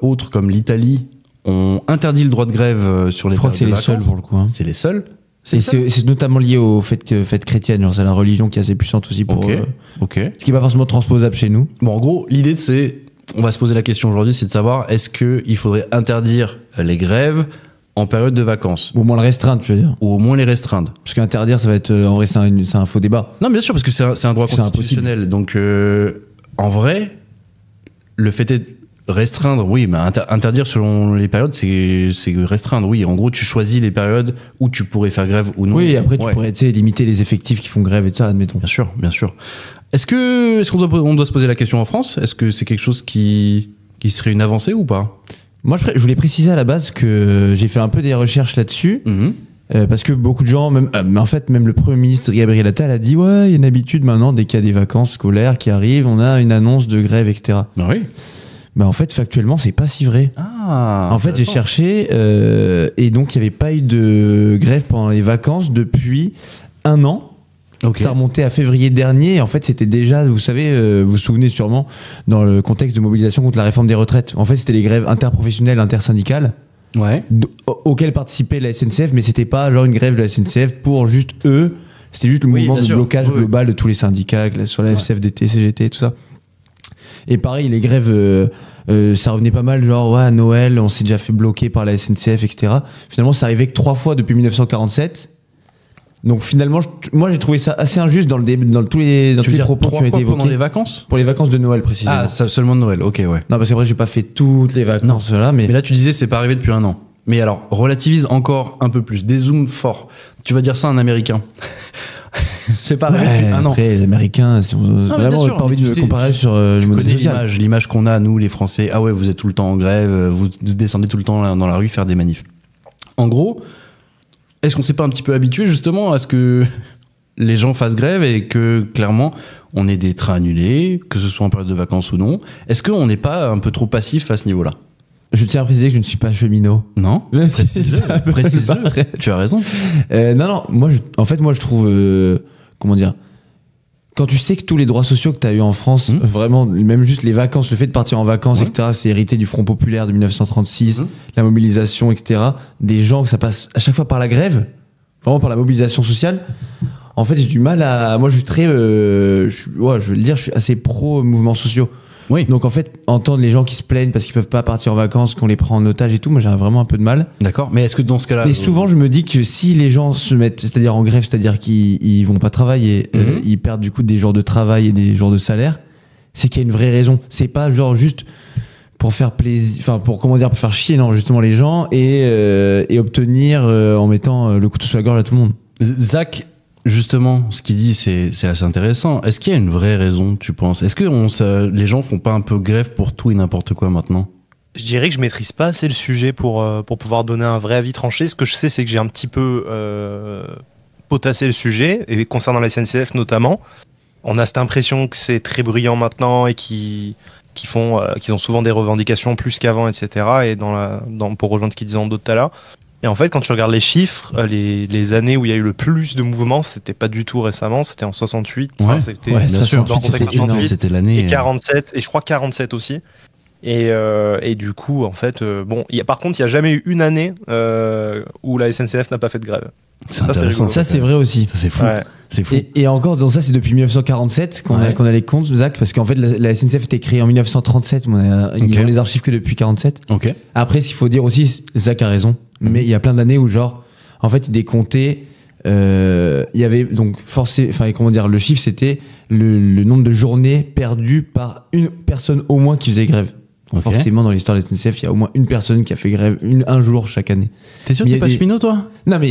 autres comme l'Italie ont interdit le droit de grève sur les Je crois que c'est les vacances. seuls pour le coup. Hein. C'est les seuls. Et c'est notamment lié au fait chrétienne, genre c'est la religion qui est assez puissante aussi pour Ok. ce qui est pas forcément transposable chez nous. Bon, en gros, l'idée, c'est, on va se poser la question aujourd'hui, c'est de savoir, est-ce qu'il faudrait interdire les grèves en période de vacances? Ou au moins le restreindre, tu veux dire. Ou au moins les restreindre. Parce qu'interdire, ça va être en vrai c'est un faux débat. Non, bien sûr, parce que c'est un droit C'est constitutionnel. Donc, en vrai, le fait est restreindre, oui, mais interdire selon les périodes, c'est restreindre. Oui, en gros, tu choisis les périodes où tu pourrais faire grève ou non. Oui, et après tu Ouais. pourrais limiter les effectifs qui font grève et tout ça, admettons. Bien sûr, bien sûr. Est-ce qu'on doit se poser la question en France? Est-ce que c'est quelque chose qui serait une avancée ou pas? Moi, je voulais préciser à la base que j'ai fait un peu des recherches là-dessus. Parce que beaucoup de gens, mais en fait, même le Premier ministre Gabriel Attal a dit ouais, il y a une habitude maintenant, dès qu'il y a des vacances scolaires qui arrivent, on a une annonce de grève, etc. Ben oui. Mais en fait, factuellement, c'est pas si vrai. Ah. En fait, j'ai cherché et donc il n'y avait pas eu de grève pendant les vacances depuis 1 an. Ok. Ça remontait à février dernier. Et en fait, c'était déjà, vous savez, vous vous souvenez sûrement, dans le contexte de mobilisation contre la réforme des retraites. En fait, c'était les grèves interprofessionnelles, intersyndicales, Ouais. auxquelles participait la SNCF, mais c'était pas genre une grève de la SNCF pour juste eux. C'était juste le Oui, mouvement bien de sûr. blocage Oui, oui. global de tous les syndicats, sur la FCFDT, CGT, tout ça. Et pareil, les grèves, ça revenait pas mal, genre, ouais, à Noël, on s'est déjà fait bloquer par la SNCF, etc. Finalement, ça arrivait que 3 fois depuis 1947. Donc finalement, moi, j'ai trouvé ça assez injuste dans tous les Tu veux dire propos qui 3 ont été fois pendant évoqués. les vacances? Pour les vacances de Noël, précisément. Ah, seulement de Noël, ok, ouais. Non, parce qu'après, j'ai pas fait toutes les vacances, là, mais... Mais là, tu disais, c'est pas arrivé depuis 1 an. Mais alors, relativise encore un peu plus. Dézoome fort. Tu vas dire ça à un Américain. C'est pas arrivé Ouais, depuis 1 an. après, les Américains, si on bien vraiment sûr, pas envie mais de tu me sais, comparer sur le Tu modèle connais social. l'image qu'on a, nous, les Français. Ah ouais, vous êtes tout le temps en grève, vous descendez tout le temps dans la rue faire des manifs. En gros, est-ce qu'on s'est pas un petit peu habitué justement à ce que les gens fassent grève et que clairement on ait des trains annulés, que ce soit en période de vacances ou non? Est-ce qu'on n'est pas un peu trop passif à ce niveau-là? Je tiens à préciser que je ne suis pas cheminot. Non? Même si Précise-le, ça peut précise-le. paraître. Tu as raison. Non, moi, je trouve... comment dire, quand tu sais que tous les droits sociaux que tu as eu en France, vraiment, même juste les vacances, le fait de partir en vacances, etc., c'est hérité du Front populaire de 1936, la mobilisation, etc., des gens que ça passe à chaque fois par la grève, vraiment par la mobilisation sociale. En fait, j'ai du mal à... Moi, je suis très... je veux le dire, je suis assez pro mouvements sociaux. Oui. Donc, en fait, entendre les gens qui se plaignent parce qu'ils peuvent pas partir en vacances, qu'on les prend en otage et tout, moi, j'ai vraiment un peu de mal. D'accord. Mais est-ce que dans ce cas-là... Mais souvent, je me dis que si les gens se mettent, c'est-à-dire en grève, c'est-à-dire qu'ils vont pas travailler, ils perdent du coup des jours de travail et des jours de salaire, c'est qu'il y a une vraie raison. C'est pas genre juste pour faire plaisir, enfin pour pour faire chier, non, justement les gens et obtenir en mettant le couteau sous la gorge à tout le monde. Zach, justement, ce qu'il dit, c'est assez intéressant. Est-ce qu'il y a une vraie raison, tu penses? Est-ce que les gens font pas un peu grève pour tout et n'importe quoi maintenant? Je dirais que je maîtrise pas assez le sujet pour pouvoir donner un vrai avis tranché. Ce que je sais, c'est que j'ai un petit peu potassé le sujet, et concernant la SNCF notamment. On a cette impression que c'est très bruyant maintenant et qu'ils ont souvent des revendications plus qu'avant, etc. Et pour rejoindre ce qu'ils disaient en d'autres tout à l'heure. Et en fait, quand tu regardes les chiffres, les années où il y a eu le plus de mouvements, c'était pas du tout récemment, c'était en 68. Ouais, Enfin, c'était ouais, bien sûr. dans le contexte c'était énorme. 68. C'était l'année. Et 47, et je crois 47 aussi. Et du coup, en fait, par contre, il n'y a jamais eu une année où la SNCF n'a pas fait de grève. C'est Ça, c'est intéressant. rigolo. Ça, c'est vrai aussi. Ça, c'est fou. Ouais. C'est fou. Et encore, dans ça, c'est depuis 1947 qu'on Ouais. a les comptes, Zach, parce qu'en fait, la SNCF était créée en 1937, mais ils Ok. ont les archives que depuis 47. Ok. Après, ce qu'il faut dire aussi, Zach a raison, mais il y a plein d'années où, genre, en fait, il décomptait. Il y avait donc le chiffre, c'était le nombre de journées perdues par une personne au moins qui faisait grève. Ok. Forcément, dans l'histoire de la SNCF, il y a au moins une personne qui a fait grève un jour chaque année. T'es sûr Mais que il y t'es a pas des- cheminot, toi? Non, mais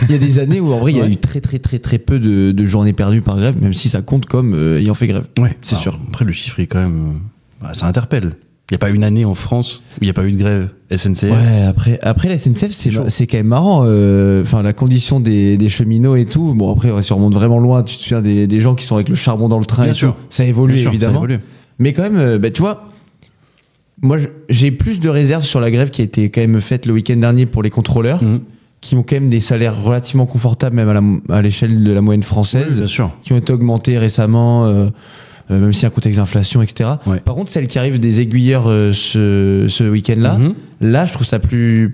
il y a des années où en vrai, il y a Ouais. eu très peu de journées perdues par grève, même si ça compte comme ayant fait grève. Ouais, C'est sûr. Après, le chiffre est quand même. Ça interpelle. Il n'y a pas une année en France où il n'y a pas eu de grève SNCF. Ouais, après la SNCF, c'est quand même marrant. Enfin, la condition des cheminots et tout. Bon, après, si on remonte vraiment loin, tu te souviens des gens qui sont avec le charbon dans le train Bien et sûr. tout. Ça évolue Bien sûr, ça évidemment. évolue. Mais quand même, bah, tu vois, moi, j'ai plus de réserves sur la grève qui a été quand même faite le week-end dernier pour les contrôleurs, Mhm. qui ont quand même des salaires relativement confortables, même à l'échelle de la moyenne française, Oui, bien sûr. qui ont été augmentés récemment, même si un contexte d'inflation, etc. Ouais. Par contre, celle qui arrive des aiguilleurs ce week-end-là, Mhm. là, je trouve ça plus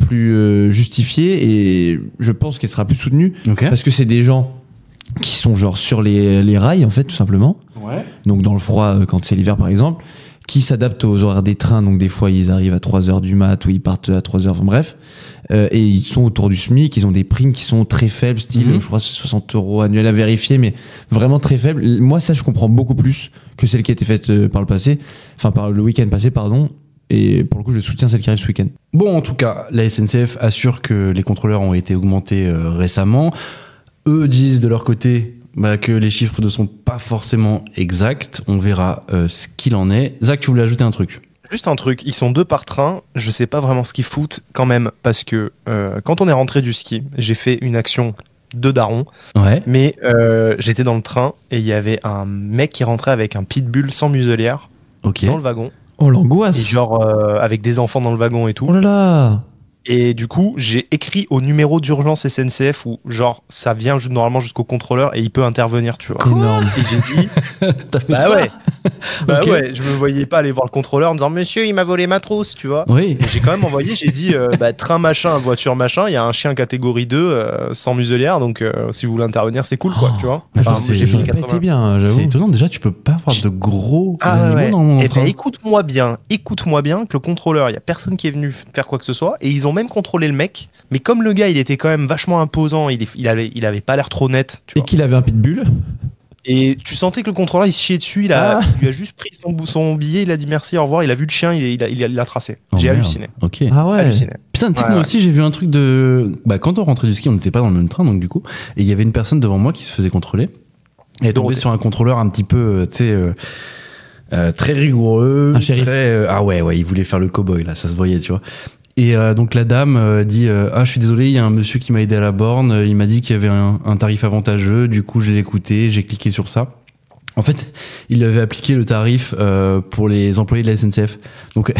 justifié et je pense qu'elle sera plus soutenue Ok. parce que c'est des gens qui sont genre sur les rails, en fait, tout simplement. Ouais. Donc dans le froid, quand c'est l'hiver, par exemple, qui s'adaptent aux horaires des trains. Donc des fois, ils arrivent à 3h du mat ou ils partent à 3h, enfin, bref. Et ils sont autour du SMIC, ils ont des primes qui sont très faibles, style, Mhm. je crois, c'est 60 € annuels à vérifier, mais vraiment très faibles. Moi, ça, je comprends beaucoup plus que celle qui a été faite par le passé, enfin par le week-end passé, pardon. Et pour le coup, je soutiens celle qui arrive ce week-end. Bon, en tout cas, la SNCF assure que les contrôleurs ont été augmentés récemment. Eux disent de leur côté que les chiffres ne sont pas forcément exacts. On verra ce qu'il en est. Zach, tu voulais ajouter un truc? Juste un truc, ils sont 2 par train, je sais pas vraiment ce qu'ils foutent quand même, parce que quand on est rentré du ski, j'ai fait une action de daron, Ouais. mais j'étais dans le train et il y avait un mec qui rentrait avec un pitbull sans muselière Ok. dans le wagon, Oh, et l'angoisse! genre avec des enfants dans le wagon et tout. Oh là là! Et du coup, j'ai écrit au numéro d'urgence SNCF où, genre, ça vient normalement jusqu'au contrôleur et il peut intervenir, tu vois. Énorme. Et j'ai dit, T'as fait bah ça? ouais, bah Ok. ouais, je me voyais pas aller voir le contrôleur en disant, monsieur, il m'a volé ma trousse, tu vois. Oui. Et j'ai quand même envoyé, j'ai dit, train machin, voiture machin, il y a un chien catégorie 2 sans muselière, donc si vous voulez intervenir, c'est cool, quoi, tu vois. Attends, Enfin, c'est- j'ai J'aurais pris pas 80. été bien, C'est j'avoue. étonnant. Déjà, tu peux pas avoir de gros Ah ouais, animaux dans mon Eh train. ben, écoute-moi bien que le contrôleur, il y a personne qui est venu faire quoi que ce soit, et ils ont même contrôlé le mec, mais comme le gars, il était quand même vachement imposant, il avait pas l'air trop net, tu Et vois. qu'il avait un pitbull. Et tu sentais que le contrôleur, il se chiait dessus, il lui a juste pris son billet, il a dit merci, au revoir, il a vu le chien, il l'a tracé. Oh, J'ai merde. halluciné. Ok. Ah ouais. Halluciné. Putain, tu sais que Ouais, moi ouais. aussi j'ai vu un truc de. Quand on rentrait du ski, on n'était pas dans le même train, donc du coup, et il y avait une personne devant moi qui se faisait contrôler. Elle est tombée Dorothée. sur un contrôleur un petit peu, tu sais, très rigoureux. Un shérif. Très, ah ouais, il voulait faire le cow-boy là, ça se voyait, tu vois. Et donc la dame dit ah, je suis désolé, il y a un monsieur qui m'a aidé à la borne, il m'a dit qu'il y avait un tarif avantageux, du coup je l'ai écouté, j'ai cliqué sur ça. En fait, il avait appliqué le tarif pour les employés de la SNCF. Donc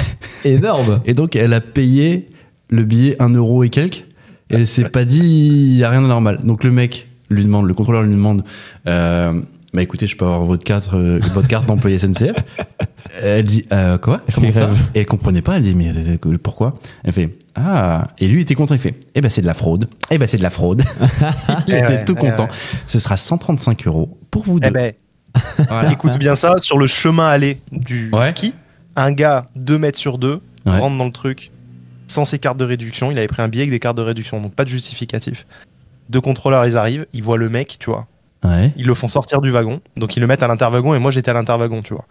Énorme. et donc, elle a payé le billet 1 € et quelques. Et elle s'est pas dit, il y a rien de normal. Donc, le mec lui demande, le contrôleur lui demande, bah écoutez, je peux avoir votre carte d'employé SNCF. Elle dit, quoi? Elle Comment fait ça? grève. Et elle comprenait pas. Elle dit, mais pourquoi? Elle fait, ah. Et lui, il était content. Il fait, eh ben, c'est de la fraude. Eh ben, c'est de la fraude. Il Eh était ouais, tout eh content. ouais. Ce sera 135 € pour vous deux. Eh ben, Voilà. écoute bien ça, sur le chemin aller du Ouais. ski, un gars 2 mètres sur 2 Ouais. rentre dans le truc sans ses cartes de réduction. Il avait pris un billet avec des cartes de réduction, donc pas de justificatif. 2 contrôleurs, ils arrivent, ils voient le mec, tu vois. Ouais. Ils le font sortir du wagon, donc ils le mettent à l'interwagon et moi j'étais à l'interwagon, tu vois.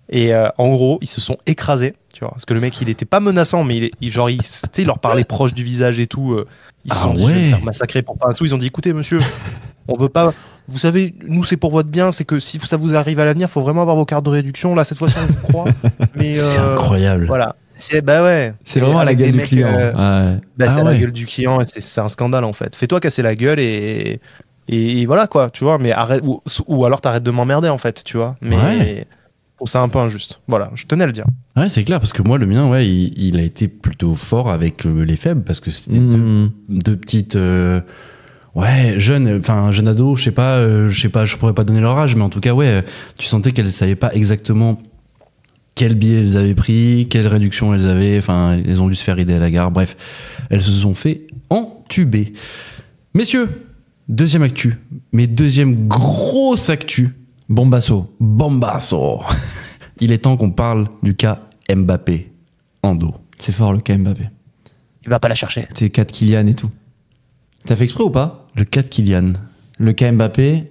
Et en gros, ils se sont écrasés, tu vois, parce que le mec il était pas menaçant, mais tu sais, il leur parlait proche du visage et tout. Ils se Ah sont dit, je vais me ouais. faire massacrer pour pas un sou. Ils ont dit, écoutez, monsieur, on veut pas. Vous savez, nous c'est pour votre bien, c'est que si ça vous arrive à l'avenir, faut vraiment avoir vos cartes de réduction. Là, cette fois-ci, on vous croit. Mais C'est incroyable. voilà. Bah ouais. C'est Et vraiment à la avec gueule des du mecs, client. Ouais. bah, c'est Ah à ouais. la gueule du client et c'est un scandale en fait. Fais-toi casser la gueule et voilà quoi, tu vois. Mais arrête ou alors t'arrêtes de m'emmerder en fait, tu vois. Mais Ouais. je trouve ça un peu injuste. Voilà, je tenais à le dire. Ouais, c'est clair, parce que moi, le mien, ouais, il a été plutôt fort avec les faibles, parce que c'était deux petites, jeunes, enfin, jeunes ados, je sais pas, je pourrais pas donner leur âge, mais en tout cas, ouais, tu sentais qu'elles savaient pas exactement quel billet elles avaient pris, quelle réduction elles avaient, enfin, elles ont dû se faire aider à la gare, bref, elles se sont fait entuber. Messieurs, deuxième actu, mais deuxième grosse actu, Bombasso. Bombasso. Il est temps qu'on parle du cas Mbappé en dos. C'est fort le cas Mbappé. Il va pas la chercher. C'est 4 Kylian et tout. T'as fait exprès ou pas? Le cas de Kylian. Le cas Mbappé,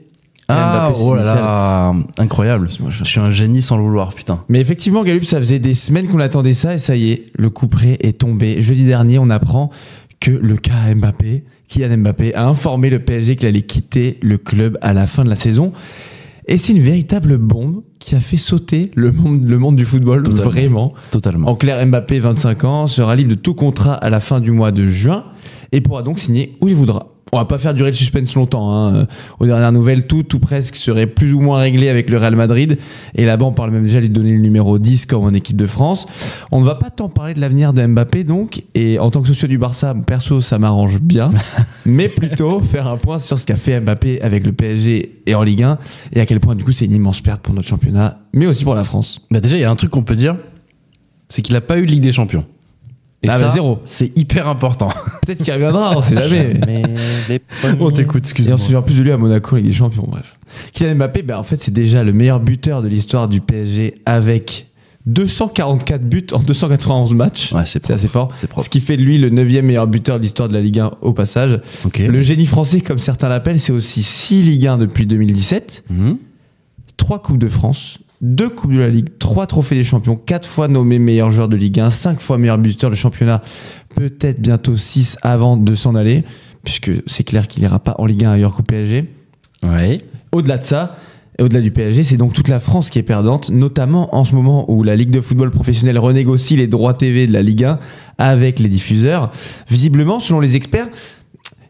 Ah, Mbappé, oh là c'est là, incroyable. Excuse-moi, Je suis un génie sans le vouloir, putain. Mais effectivement, Galup, ça faisait des semaines qu'on attendait ça et ça y est, le coup près est tombé. Jeudi dernier, on apprend que le cas Mbappé, Kylian Mbappé, a informé le PSG qu'il allait quitter le club à la fin de la saison. Et c'est une véritable bombe qui a fait sauter le monde du football, Totalement. vraiment. Totalement. En clair, Mbappé, 25 ans, sera libre de tout contrat à la fin du mois de juin et pourra donc signer où il voudra. On va pas faire durer le suspense longtemps. Hein. Aux dernières nouvelles, tout presque serait plus ou moins réglé avec le Real Madrid. Et là-bas, on parle même déjà de lui donner le numéro 10 comme en équipe de France. On ne va pas tant parler de l'avenir de Mbappé donc. Et en tant que socio du Barça, perso, ça m'arrange bien. Mais plutôt faire un point sur ce qu'a fait Mbappé avec le PSG et en Ligue 1. Et à quel point, du coup, c'est une immense perte pour notre championnat, mais aussi pour la France. Bah déjà, il y a un truc qu'on peut dire, c'est qu'il a pas eu de Ligue des Champions. Et Ah ça, bah, zéro. c'est hyper important. Peut-être qu'il reviendra, on sait jamais. Mais les premiers... On t'écoute, Et excuse-moi. on se souvient plus de lui à Monaco, Ligue des Champions, bref. Kylian Mbappé, en fait, c'est déjà le meilleur buteur de l'histoire du PSG avec 244 buts en 291 matchs. Ouais, c'est assez fort. C'est propre. Ce qui fait de lui le 9e meilleur buteur de l'histoire de la Ligue 1 au passage. Ok. Le génie français, comme certains l'appellent, c'est aussi 6 Ligue 1 depuis 2017, Mhm. 3 Coupes de France, 2 Coupes de la Ligue, 3 Trophées des Champions, 4 fois nommé meilleur joueur de Ligue 1, 5 fois meilleur buteur de championnat, peut-être bientôt 6 avant de s'en aller, puisque c'est clair qu'il n'ira pas en Ligue 1 ailleurs qu'au PSG. Ouais. Au-delà de ça, et au-delà du PSG, c'est donc toute la France qui est perdante, notamment en ce moment où la Ligue de football professionnel renégocie les droits TV de la Ligue 1 avec les diffuseurs. Visiblement, selon les experts,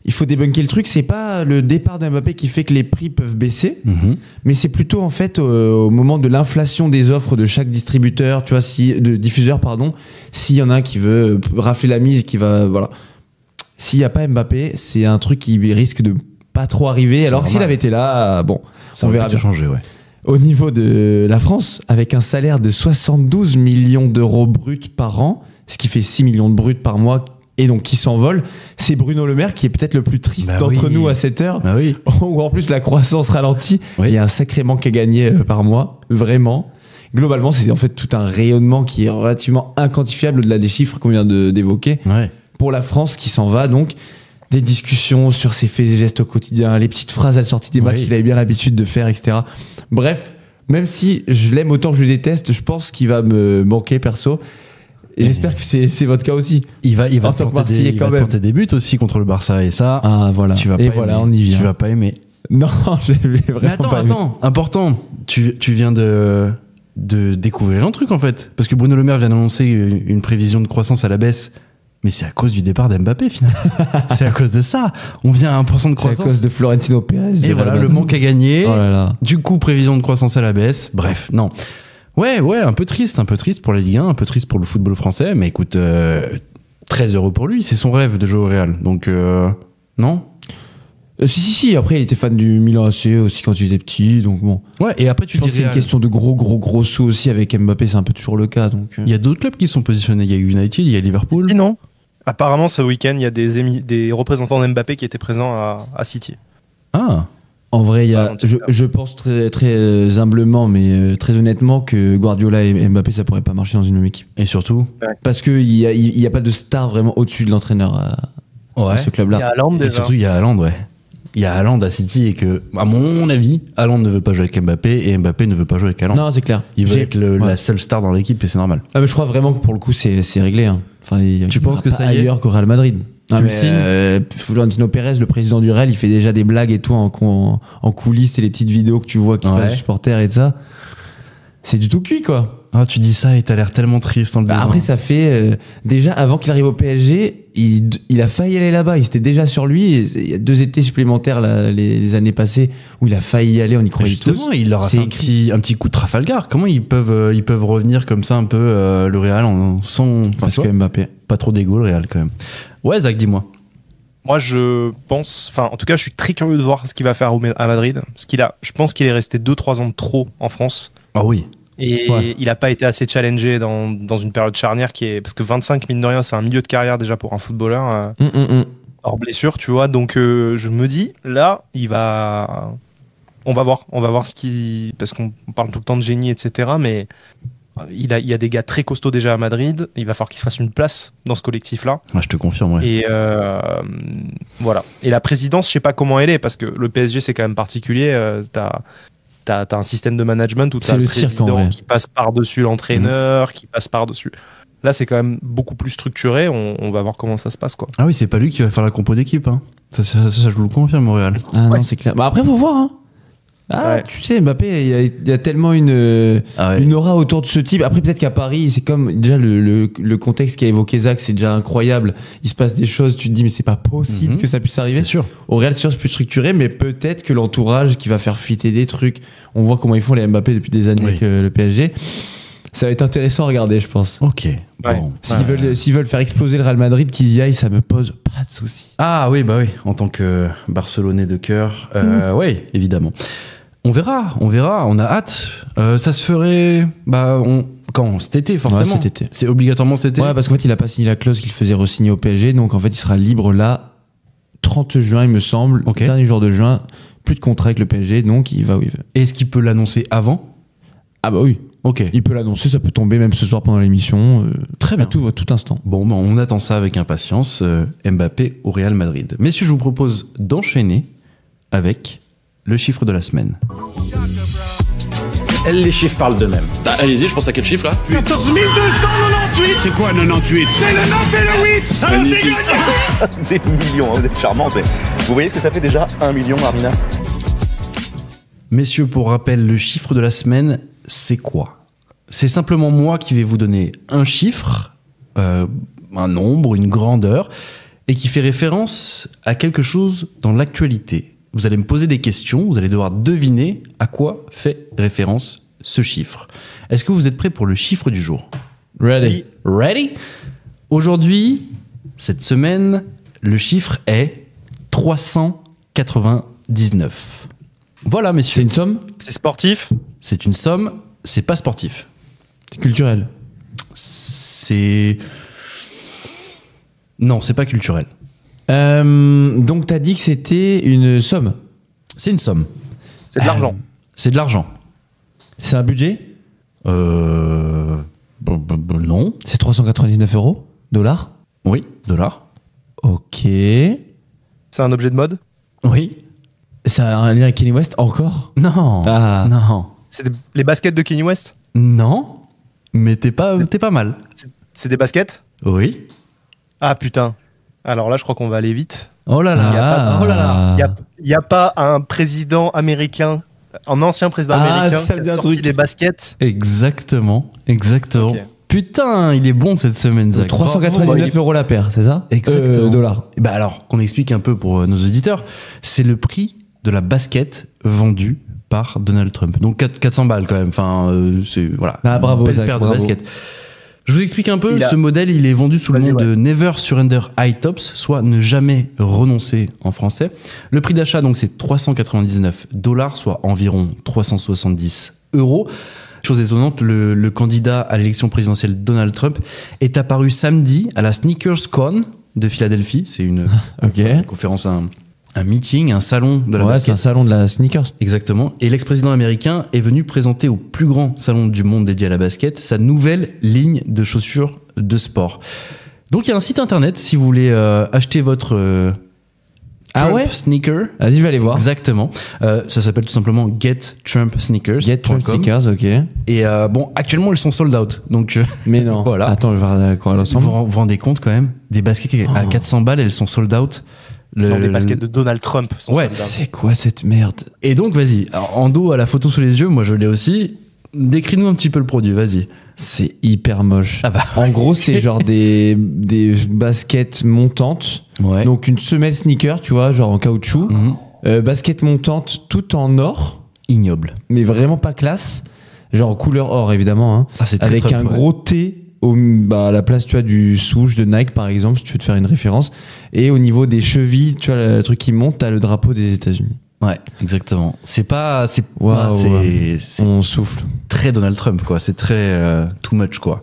il faut débunker le truc, c'est pas le départ de Mbappé qui fait que les prix peuvent baisser, Mhm. mais c'est plutôt en fait au moment de l'inflation des offres de chaque distributeur, tu vois, de diffuseur, pardon, s'il y en a un qui veut rafler la mise, qui va, voilà. S'il n'y a pas Mbappé, c'est un truc qui risque de pas trop arriver, C'est alors que s'il normal. avait été là, bon, Ça on aurait verra pu bien. changer, ouais. Au niveau de la France, avec un salaire de 72 millions d'euros bruts par an, ce qui fait 6 millions de bruts par mois, et donc qui s'envole, c'est Bruno Le Maire qui est peut-être le plus triste Bah d'entre oui. nous à cette heure, Bah oui. où en plus la croissance ralentit. Oui. Il y a un sacré manque à gagner par mois, vraiment. Globalement, c'est en fait tout un rayonnement qui est relativement inquantifiable au-delà des chiffres qu'on vient d'évoquer. Ouais. Pour la France qui s'en va, donc des discussions sur ses faits et gestes au quotidien, les petites phrases à la sortie des matchs Oui. qu'il avait bien l'habitude de faire, etc. Bref, même si je l'aime autant que je le déteste, je pense qu'il va me manquer perso. Et j'espère que c'est votre cas aussi. Il va En tant que Marseillais, il quand va même. planter des buts aussi contre le Barça et ça. Ah voilà. Tu vas et pas voilà, aimer. on y vient. Tu vas pas aimer. Non, je vais vraiment Mais attends, pas aimer. important. Tu viens de découvrir un truc en fait. Parce que Bruno Le Maire vient d'annoncer une prévision de croissance à la baisse. Mais c'est à cause du départ d'Mbappé finalement. C'est à cause de ça. On vient à 1% de C'est à croissance. cause de Florentino Pérez. Et de voilà, Real le Madrid. manque à gagner. Oh là là. Du coup, prévision de croissance à la baisse. Bref, non. Ouais, un peu triste pour la Ligue 1, un peu triste pour le football français. Mais écoute, très heureux pour lui. C'est son rêve de jouer au Real. Donc, non. Si. Après, il était fan du Milan AC aussi quand il était petit. Donc bon. Ouais, et après, tu Je pense que dis c'est une Real. question de gros sous aussi avec Mbappé. C'est un peu toujours le cas. Donc. Il y a d'autres clubs qui sont positionnés. Il y a United, il y a Liverpool. Sinon, apparemment, ce week-end, il y a des représentants d'Mbappé qui étaient présents à City. Ah, En vrai, il y a, en tout cas. je pense très humblement, mais très honnêtement, que Guardiola et Mbappé, ça pourrait pas marcher dans une même équipe. et surtout. Parce qu'il y a pas de star vraiment au-dessus de l'entraîneur à ce Il y club-là. a Haaland Et déjà. surtout, il y a Haaland, ouais. Il y a Haaland à City et que, à mon avis, Haaland ne veut pas jouer avec Mbappé et Mbappé ne veut pas jouer avec Haaland. Non, c'est clair. Il veut J'ai- être ouais. la seule star dans l'équipe et c'est normal. Ah, mais je crois vraiment que pour le coup, c'est réglé. Hein. Enfin, Tu penses que pas ça y est ailleurs qu'au Real Madrid. Tu le signes Florentino Pérez, le président du Real, il fait déjà des blagues et tout en coulisses et les petites vidéos que tu vois qui Ouais. passent aux supporters et de ça. C'est du tout cuit, quoi. Ah, tu dis ça et t'as l'air tellement triste en le Bah, disant. après, ça fait déjà avant qu'il arrive au PSG, il a failli aller là-bas. Il était déjà sur lui. Et il y a 2 étés supplémentaires là, les années passées où il a failli y aller. On y Mais croyait justement, tous. il leur a C'est fait un petit coup de Trafalgar. Comment ils peuvent revenir comme ça un peu le Real sans Parce tu vois, que Mbappé. pas trop d'égo le Real quand même. Ouais, Zach, dis-moi. Moi, je pense, enfin, en tout cas, je suis très curieux de voir ce qu'il va faire à Madrid. Parce je pense qu'il est resté 2-3 ans de trop en France. Ah oui. Et Ouais. il n'a pas été assez challengé dans une période charnière parce que 25, mine de rien, c'est un milieu de carrière déjà pour un footballeur hors blessure, tu vois. Donc, je me dis, là, on va voir ce qui, parce qu'on parle tout le temps de génie, etc. Mais il y a des gars très costauds déjà à Madrid. Il va falloir qu'il se fasse une place dans ce collectif-là. Ouais, je te confirme, ouais. Et voilà. Et la présidence, je sais pas comment elle est, parce que le PSG, c'est quand même particulier. T'as un système de management où t'as C'est le le cirque, en président vrai. qui passe par-dessus l'entraîneur, qui passe par-dessus. Là, c'est quand même beaucoup plus structuré. On va voir comment ça se passe, quoi. Ah oui, c'est pas lui qui va faire la compo d'équipe. Hein. Ça, je vous le confirme, Montréal. Ah Ouais. non, c'est clair. Bah après, faut voir. Hein. Ah, Ouais. tu sais, Mbappé, il y a tellement une aura autour de ce type. Après, peut-être qu'à Paris, c'est comme déjà le contexte qu'a évoqué Zach, c'est déjà incroyable. Il se passe des choses, tu te dis, mais c'est pas possible que ça puisse arriver. C'est sûr. Au Real, c'est sûr, c'est plus structuré, mais peut-être que l'entourage qui va faire fuiter des trucs. On voit comment ils font les Mbappé depuis des années Oui. avec le PSG. Ça va être intéressant à regarder, je pense. Ok. Ouais. Bon. S'ils veulent faire exploser le Real Madrid, qu'ils y aillent, ça me pose pas de soucis. Ah oui, bah oui, en tant que Barcelonais de cœur, oui, évidemment. On verra, on a hâte. Ça se ferait, quand cet été, forcément. Ouais, cet été. C'est obligatoirement cet été. Ouais, parce qu'en fait, il a pas signé la clause qu'il faisait re-signer au PSG, donc en fait, il sera libre là, 30 juin, il me semble, Ok. dernier jour de juin, plus de contrat avec le PSG, donc il va où il veut. Est-ce qu'il peut l'annoncer avant? Ah bah oui, Ok. il peut l'annoncer, ça peut tomber même ce soir pendant l'émission, Très bien. à tout instant. Bon, on attend ça avec impatience. Mbappé au Real Madrid. Messieurs, je vous propose d'enchaîner avec le chiffre de la semaine. Les chiffres parlent d'eux-mêmes. Allez-y, je pense à quel chiffre là? 14 298. C'est quoi 98? C'est le 9 et le 8. Alors c'est gagné. Des millions, vous êtes charmante. Vous voyez ce que ça fait déjà 1 million, Armina? Messieurs, pour rappel, le chiffre de la semaine, c'est quoi? C'est simplement moi qui vais vous donner un chiffre, un nombre, une grandeur, et qui fait référence à quelque chose dans l'actualité. Vous allez me poser des questions, vous allez devoir deviner à quoi fait référence ce chiffre. Est-ce que vous êtes prêts pour le chiffre du jour? Ready. Ready? Aujourd'hui, cette semaine, le chiffre est 399. Voilà, messieurs. C'est une somme? C'est sportif. C'est une somme, c'est pas sportif. C'est culturel. C'est... Non, c'est pas culturel. Donc t'as dit que c'était une somme? C'est une somme. C'est de l'argent. C'est de l'argent. C'est un budget? Non. C'est 399 euros? Dollars? Oui, dollars. Ok. C'est un objet de mode. Oui. Ça a un lien avec Kanye West encore? Non. Ah. Non. C'est les baskets de Kanye West. Non. Mais t'es pas mal. C'est des baskets. Oui. Ah putain. Alors là, je crois qu'on va aller vite. Oh là là. Il y a pas- Oh là là. Il n'y a pas un président américain, un ancien président américain ça qui me dit a un sorti truc. des baskets. Exactement. Ok. Putain, il est bon cette semaine, Zach. 399 euros la paire, c'est ça? Exactement. Dollars. Bah alors, qu'on explique un peu pour nos auditeurs, c'est le prix de la basket vendue par Donald Trump. Donc 400 balles quand même. Enfin, c'est voilà. Ah, bravo, une belle Zach, paire bravo. de baskets. Je vous explique un peu. Il a- Ce modèle, il est vendu sous le Vas-y, nom ouais. de Never Surrender High Tops, soit ne jamais renoncer en français. Le prix d'achat, donc, c'est 399 $, soit environ 370 €. Chose étonnante, le candidat à l'élection présidentielle Donald Trump est apparu samedi à la Sneakers Con de Philadelphie. C'est une Ok. conférence, un meeting, un salon de la Ouais, c'est un basket. salon de la sneakers. Exactement. Et l'ex-président américain est venu présenter au plus grand salon du monde dédié à la basket sa nouvelle ligne de chaussures de sport. Donc il y a un site internet si vous voulez acheter votre Ah Trump ouais sneaker. Vas-y, je vais aller voir. Exactement. Ça s'appelle tout simplement gettrumpsneakers.com. Get Trump Sneakers, ok. Et bon, actuellement elles sont sold out. Donc Mais non. Voilà. Attends, je vais voir quoi vous l'ensemble. vous rendez compte quand même, des baskets à 400 balles, elles sont sold out. Non, des baskets de Donald Trump sont Ouais. sold out. C'est quoi cette merde? Et donc, vas-y, alors, en dos à la photo sous les yeux, moi je l'ai aussi. Décris-nous un petit peu le produit, vas-y. C'est hyper moche. Ah bah, En gros, c'est genre des baskets montantes. ouais. Donc une semelle sneaker, tu vois, genre en caoutchouc. Mhm. Basket montante tout en or, Ignoble. mais vraiment pas classe. Genre couleur or, évidemment. Hein. Ah, c'est très Avec Trump, un ouais. gros T à la place, tu vois, du swoosh de Nike, par exemple, si tu veux te faire une référence. Et au niveau des chevilles, tu vois, le truc qui monte, t'as le drapeau des États-Unis. Ouais, exactement. C'est pas. C'est Waouh, c'est On souffle. très Donald Trump, quoi. C'est très too much, quoi.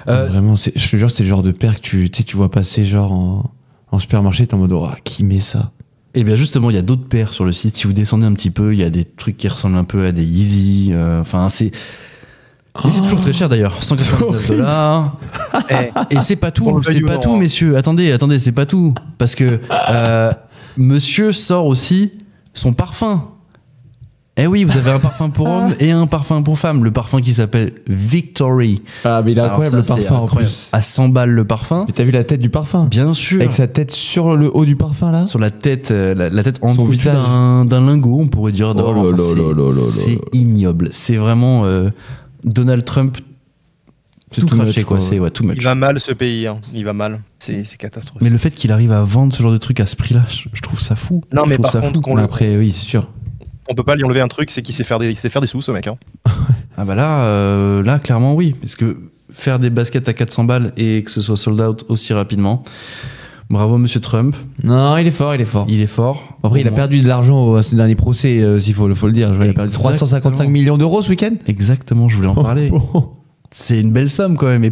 Vraiment, je te jure, c'est le genre de paire que tu vois passer genre en supermarché, t'es en mode, oh, qui met ça? Et bien justement, il y a d'autres paires sur le site. Si vous descendez un petit peu, il y a des trucs qui ressemblent un peu à des Yeezy. Enfin, Et c'est toujours très cher d'ailleurs, 199 $. Et c'est pas tout, messieurs. Attendez, c'est pas tout. Parce que monsieur sort aussi son parfum. Eh oui, vous avez un parfum pour homme et un parfum pour femme. Le parfum qui s'appelle Victory. Ah, mais il est incroyable le parfum en plus. À 100 balles le parfum. Mais t'as vu la tête du parfum? Bien sûr. Avec sa tête sur le haut du parfum là? Sur la tête, la tête en son dessous visage d'un lingot, on pourrait dire. C'est ignoble. C'est vraiment Donald Trump. C'est tout craché, much, quoi. C'est too much. Il va mal ce pays, hein. Il va mal. C'est catastrophique. Mais le fait qu'il arrive à vendre ce genre de truc à ce prix-là, je trouve ça fou. Non, mais par contre, après, oui, c'est sûr. On peut pas lui enlever un truc, c'est qu'il sait faire des sous, ce mec. Hein. Ah bah là, clairement, oui. Parce que faire des baskets à 400 balles et que ce soit sold out aussi rapidement, bravo, monsieur Trump. Non, il est fort. Il est fort. Après, il a perdu de l'argent à ce dernier procès, s'il faut le dire. Il a perdu 355 millions d'euros ce week-end. Exactement, je voulais en parler. C'est une belle somme quand même. Et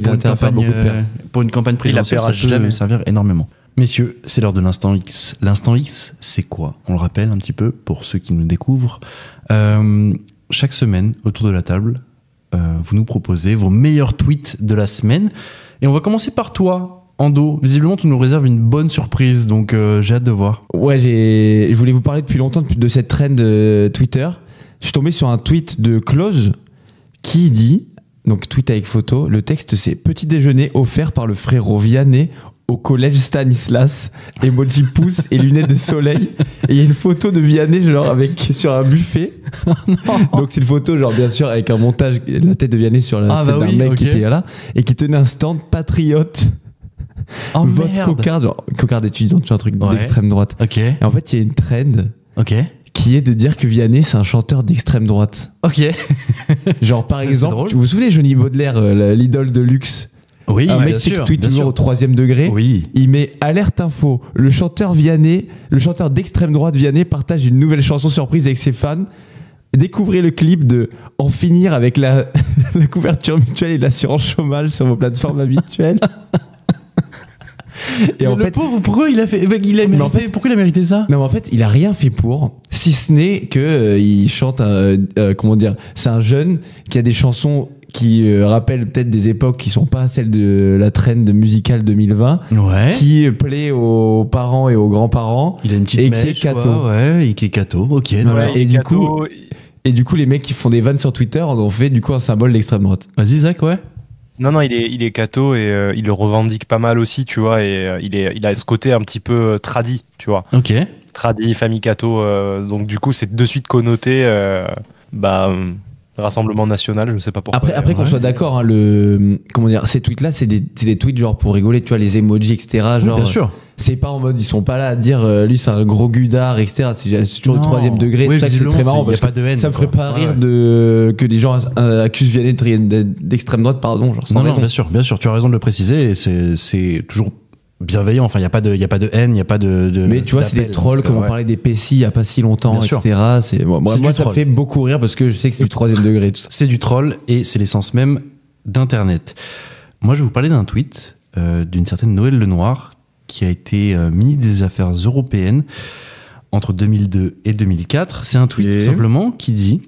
pour une campagne présidentielle, ça peut servir énormément. Messieurs, c'est l'heure de l'Instant X. L'Instant X, c'est quoi? On le rappelle un petit peu pour ceux qui nous découvrent. Chaque semaine, autour de la table, vous nous proposez vos meilleurs tweets de la semaine. Et on va commencer par toi, Ando. Visiblement, tu nous réserves une bonne surprise, donc j'ai hâte de voir. Ouais, je voulais vous parler depuis longtemps de cette trend Twitter. Je suis tombé sur un tweet de Close qui dit, donc tweet avec photo, le texte c'est « Petit déjeuner offert par le frérot Vianney au collège Stanislas, emoji pouce et lunettes de soleil. » Et il y a une photo de Vianney genre sur un buffet. Donc c'est une photo genre bien sûr avec un montage, la tête de Vianney sur la tête d'un mec qui était là et qui tenait un stand patriote. Oh, vote cocarde, genre cocarde étudiante, tu vois, un truc d'extrême droite. Okay. Et en fait il y a une trend qui est de dire que Vianney c'est un chanteur d'extrême droite. Ok. Genre par exemple, vous vous souvenez Johnny Baudelaire, l'idole de luxe? Oui, un mec qui tweet toujours au 3e degré. Oui. Il met alerte info. Le chanteur d'extrême droite Vianney partage une nouvelle chanson surprise avec ses fans. Découvrez le clip de En finir avec la couverture mutuelle et l'assurance chômage sur vos plateformes habituelles. Et en fait, pauvre, pourquoi il a mérité ça? Non, mais en fait, il a rien fait pour, si ce n'est que il chante comment dire, c'est un jeune qui a des chansons qui rappellent peut-être des époques qui sont pas celles de la trend musicale 2020, qui plaît aux parents et aux grands-parents. Il a une petite mèche, qui est catho. et qui est catho. Ok. Voilà. Et du coup, les mecs qui font des vannes sur Twitter en ont fait du coup un symbole d'extrême droite. Vas-y, Zach, ouais. Non, il est catho et il le revendique pas mal aussi, tu vois, et il a ce côté un petit peu tradi, tu vois. Ok. Tradi, famille catho, donc du coup, c'est de suite connoté, Rassemblement national, je sais pas pourquoi. Après qu'on soit d'accord, hein, comment dire, ces tweets-là, c'est des tweets genre pour rigoler, tu vois, les emojis, etc. Genre, bien sûr. C'est pas en mode, ils sont pas là à dire lui c'est un gros gudard, etc. C'est toujours le 3e degré. Oui, c'est ça que c'est très marrant parce pas de haine, ça me ferait pas rire que des gens accusent Vianney d'extrême droite, pardon. Genre, sans raison. Non, bien sûr, tu as raison de le préciser. Et c'est toujours bienveillant. Enfin, il y a pas de haine, il y a pas de. Mais tu vois, c'est des trolls, comme on parlait des PC il y a pas si longtemps, etc. Moi, ça me fait beaucoup rire parce que je sais que c'est du 3e degré, tout ça. C'est du troll et c'est l'essence même d'Internet. Moi, je vais vous parler d'un tweet d'une certaine Noël Lenoir qui a été ministre des Affaires européennes entre 2002 et 2004. C'est un tweet tout simplement qui dit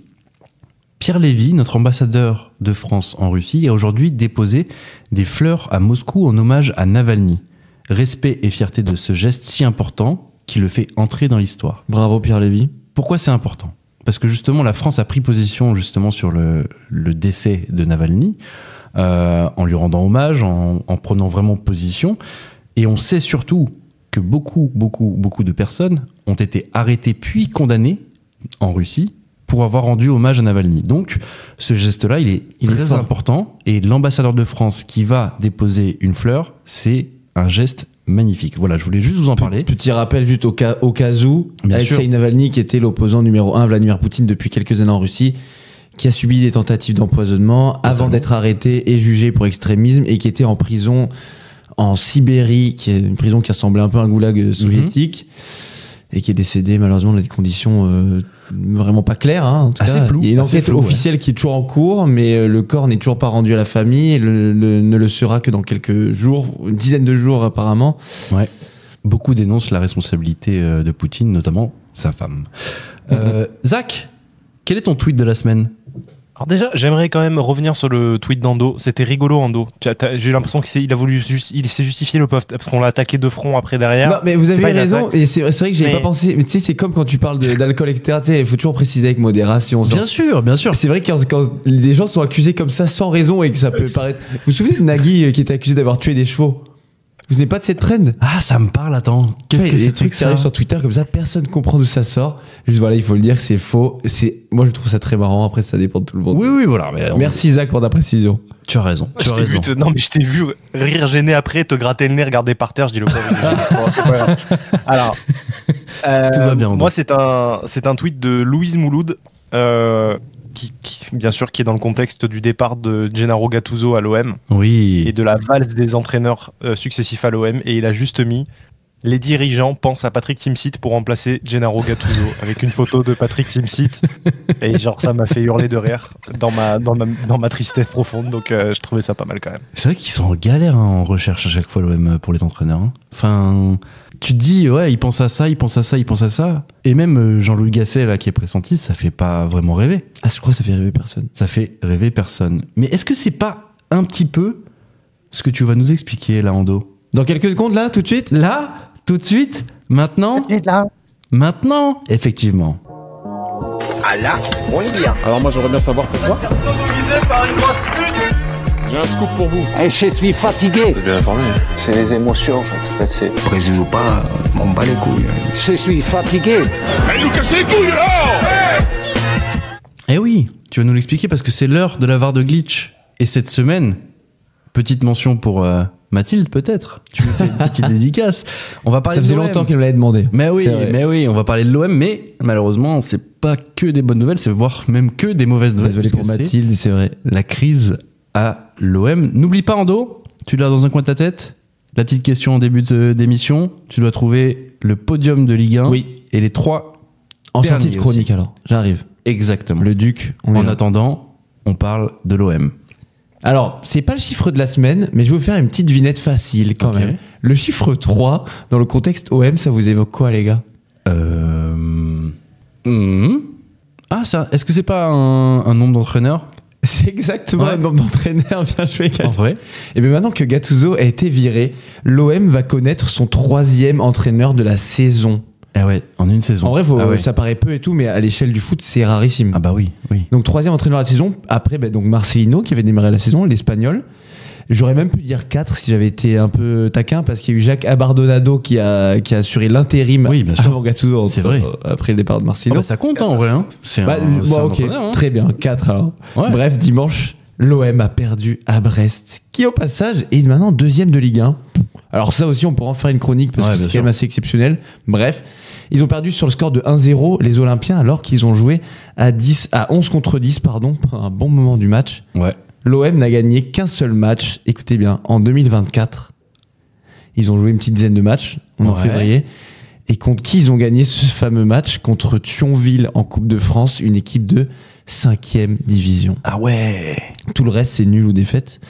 « Pierre Lévy, notre ambassadeur de France en Russie, a aujourd'hui déposé des fleurs à Moscou en hommage à Navalny. Respect et fierté de ce geste si important qui le fait entrer dans l'histoire. » Bravo Pierre Lévy. Pourquoi c'est important? Parce que justement, la France a pris position justement sur le décès de Navalny, en lui rendant hommage, en prenant vraiment position. Et on sait surtout que beaucoup de personnes ont été arrêtées puis condamnées en Russie pour avoir rendu hommage à Navalny. Donc, ce geste-là, il est très important. Et l'ambassadeur de France qui va déposer une fleur, c'est un geste magnifique. Voilà, je voulais juste vous en parler. Petit rappel juste au cas où, Alexei Navalny, qui était l'opposant numéro 1 Vladimir Poutine depuis quelques années en Russie, qui a subi des tentatives d'empoisonnement avant d'être arrêté et jugé pour extrémisme et qui était en prison en Sibérie, qui est une prison qui ressemblait un peu à un goulag soviétique, et qui est décédé malheureusement dans des conditions vraiment pas claires. Hein, en tout cas, flou. Il y a une enquête officielle qui est toujours en cours, mais le corps n'est toujours pas rendu à la famille et ne le sera que dans quelques jours, une dizaine de jours apparemment. Ouais. Beaucoup dénoncent la responsabilité de Poutine, notamment sa femme. Zach, quel est ton tweet de la semaine? Alors déjà, j'aimerais quand même revenir sur le tweet d'Ando. C'était rigolo, Ando. J'ai l'impression qu'il a voulu il s'est justifié le pauvre parce qu'on l'a attaqué de front après derrière. Non, mais vous avez raison. Et c'est vrai que j'avais pas pensé. Mais tu sais, c'est comme quand tu parles d'alcool, etc. Tu sais, il faut toujours préciser avec modération. Bien sûr, bien sûr. C'est vrai que quand des gens sont accusés comme ça sans raison et que ça peut paraître. Vous vous souvenez de Nagui qui était accusé d'avoir tué des chevaux? Vous n'avez pas de cette trend? Ah, ça me parle, attends. Qu'est-ce que c'est des trucs qui arrivent sur Twitter comme ça, personne comprend d'où ça sort. Juste voilà, il faut le dire que c'est faux. Moi, je trouve ça très marrant. Après, ça dépend de tout le monde. Oui, voilà. Mais merci Zach pour ta précision. Tu as raison. Non, mais je t'ai vu rire gêné après, te gratter le nez, regarder par terre. Je dis le pauvre. Alors, tout va bien. Moi, c'est un tweet de Louise Mouloud. Qui, bien sûr, qui est dans le contexte du départ de Gennaro Gattuso à l'OM. Oui. Et de la valse des entraîneurs successifs à l'OM. Et il a juste mis les dirigeants pensent à Patrick Timsit pour remplacer Gennaro Gattuso avec une photo de Patrick Timsit. Et genre, ça m'a fait hurler de rire dans ma tristesse profonde. Donc, je trouvais ça pas mal quand même. C'est vrai qu'ils sont en galère en recherche à chaque fois l'OM pour les entraîneurs. Hein. Enfin, tu te dis, ouais, ils pensent à ça, ils pensent à ça, ils pensent à ça. Et même Jean-Louis Gasset, là, qui est pressenti, ça fait pas vraiment rêver. Ah, je crois que ça fait rêver personne. Ça fait rêver personne. Mais est-ce que c'est pas un petit peu ce que tu vas nous expliquer, là, Ando? Dans quelques secondes, là, tout de suite? Là, tout de suite? Maintenant? Maintenant? Effectivement. Ah là, on est bien. Alors moi, j'aimerais bien savoir pourquoi. J'ai un scoop pour vous. Et je suis fatigué. T'es bien informé. C'est les émotions, en fait. C'est... Brésil ou pas, m'en bats les couilles. Je suis fatigué. Allez nous casser les couilles, là! Eh oui, tu vas nous l'expliquer parce que c'est l'heure de la VAR de glitch. Et cette semaine, petite mention pour Mathilde, peut-être. Tu me fais une petite dédicace. On va parler ça faisait de l'OM. longtemps qu'elle me l'avait demandé. Mais oui, on va parler de l'OM. Mais malheureusement, c'est pas que des bonnes nouvelles, c'est voire même que des mauvaises nouvelles. Désolé pour Mathilde, c'est vrai. La crise à l'OM. N'oublie pas, Ando, tu l'as dans un coin de ta tête. La petite question en début d'émission. Tu dois trouver le podium de Ligue 1. Oui. Et les 3 en sortie de chronique aussi. Alors, j'arrive. Exactement. Le Duc. En attendant, on parle de l'OM. Alors, c'est pas le chiffre de la semaine, mais je vais vous faire une petite devinette facile quand même. Le chiffre 3, dans le contexte OM, ça vous évoque quoi, les gars? Ah, ça, est-ce que c'est pas un nombre d'entraîneurs? C'est exactement un nombre d'entraîneurs, bien joué. En vrai. Et bien maintenant que Gattuso a été viré, l'OM va connaître son 3e entraîneur de la saison. Eh ouais, en une saison. En vrai, ça paraît peu et tout, mais à l'échelle du foot, c'est rarissime. Ah bah oui. Donc 3e entraîneur de la saison. Après, donc Marcelino qui avait démarré la saison, l'Espagnol. J'aurais même pu dire 4 si j'avais été un peu taquin, parce qu'il y a eu Jacques Abardonado qui a assuré l'intérim avant Gattuso. C'est vrai. Après le départ de Marcelino. Ah bah ça compte en vrai. Hein. C'est ok, très bien, 4 alors. Ouais. Bref, dimanche, l'OM a perdu à Brest, qui au passage est maintenant 2e de Ligue 1. Alors ça aussi, on pourra en faire une chronique parce que c'est quand même assez exceptionnel. Bref, ils ont perdu sur le score de 1-0 les Olympiens alors qu'ils ont joué à 11 contre 10 pendant un bon moment du match. Ouais. L'OM n'a gagné qu'un seul match, écoutez bien, en 2024. Ils ont joué une petite dizaine de matchs en février. Et contre qui ils ont gagné ce fameux match? Contre Thionville en Coupe de France, une équipe de 5e division. Ah ouais. Tout le reste, c'est nul ou défaite.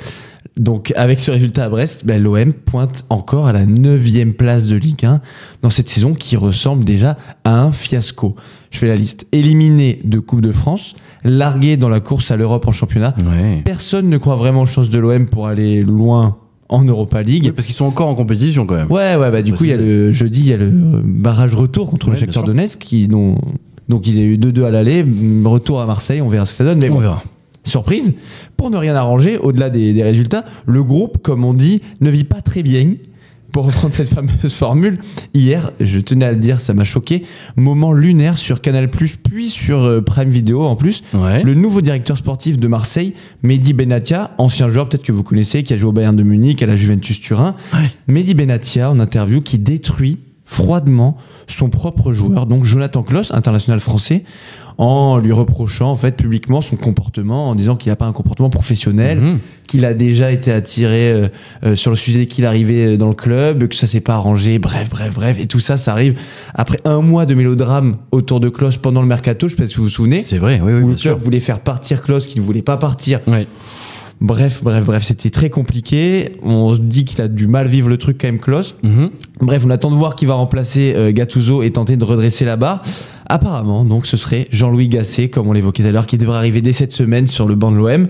Donc, avec ce résultat à Brest, l'OM pointe encore à la 9e place de Ligue 1 dans cette saison qui ressemble déjà à un fiasco. Je fais la liste. Éliminé de Coupe de France, largué dans la course à l'Europe en championnat. Ouais. Personne ne croit vraiment aux chances de l'OM pour aller loin en Europa League. Oui, parce qu'ils sont encore en compétition quand même. Ouais, du coup, il y a jeudi, il y a le barrage retour contre le Shakhtar Donetsk donc il y a eu 2-2 à l'aller, retour à Marseille, on verra ce que ça donne. Mais on verra. Surprise, pour ne rien arranger, au-delà des résultats, le groupe, comme on dit, ne vit pas très bien. Pour reprendre cette fameuse formule, hier, je tenais à le dire, ça m'a choqué, moment lunaire sur Canal+, puis sur Prime Video en plus, le nouveau directeur sportif de Marseille, Mehdi Benatia, ancien joueur peut-être que vous connaissez, qui a joué au Bayern de Munich, à la Juventus Turin. Mehdi Benatia, en interview, qui détruit froidement son propre joueur, donc Jonathan Klaus, international français, en lui reprochant en fait publiquement son comportement, en disant qu'il n'a pas un comportement professionnel, qu'il a déjà été attiré sur le sujet dès qu'il arrivait dans le club, que ça s'est pas arrangé, bref, et tout ça arrive après un mois de mélodrame autour de Klaus pendant le mercato, je sais pas si vous vous souvenez. C'est vrai, oui, où le club voulait faire partir Klaus, qui ne voulait pas partir. Oui. Bref, c'était très compliqué. On se dit qu'il a du mal vivre le truc quand même, Klaus. Bref, on attend de voir qui va remplacer Gattuso et tenter de redresser la barre. apparemment, donc ce serait Jean-Louis Gasset, comme on l'évoquait tout à l'heure, qui devrait arriver dès cette semaine sur le banc de l'OM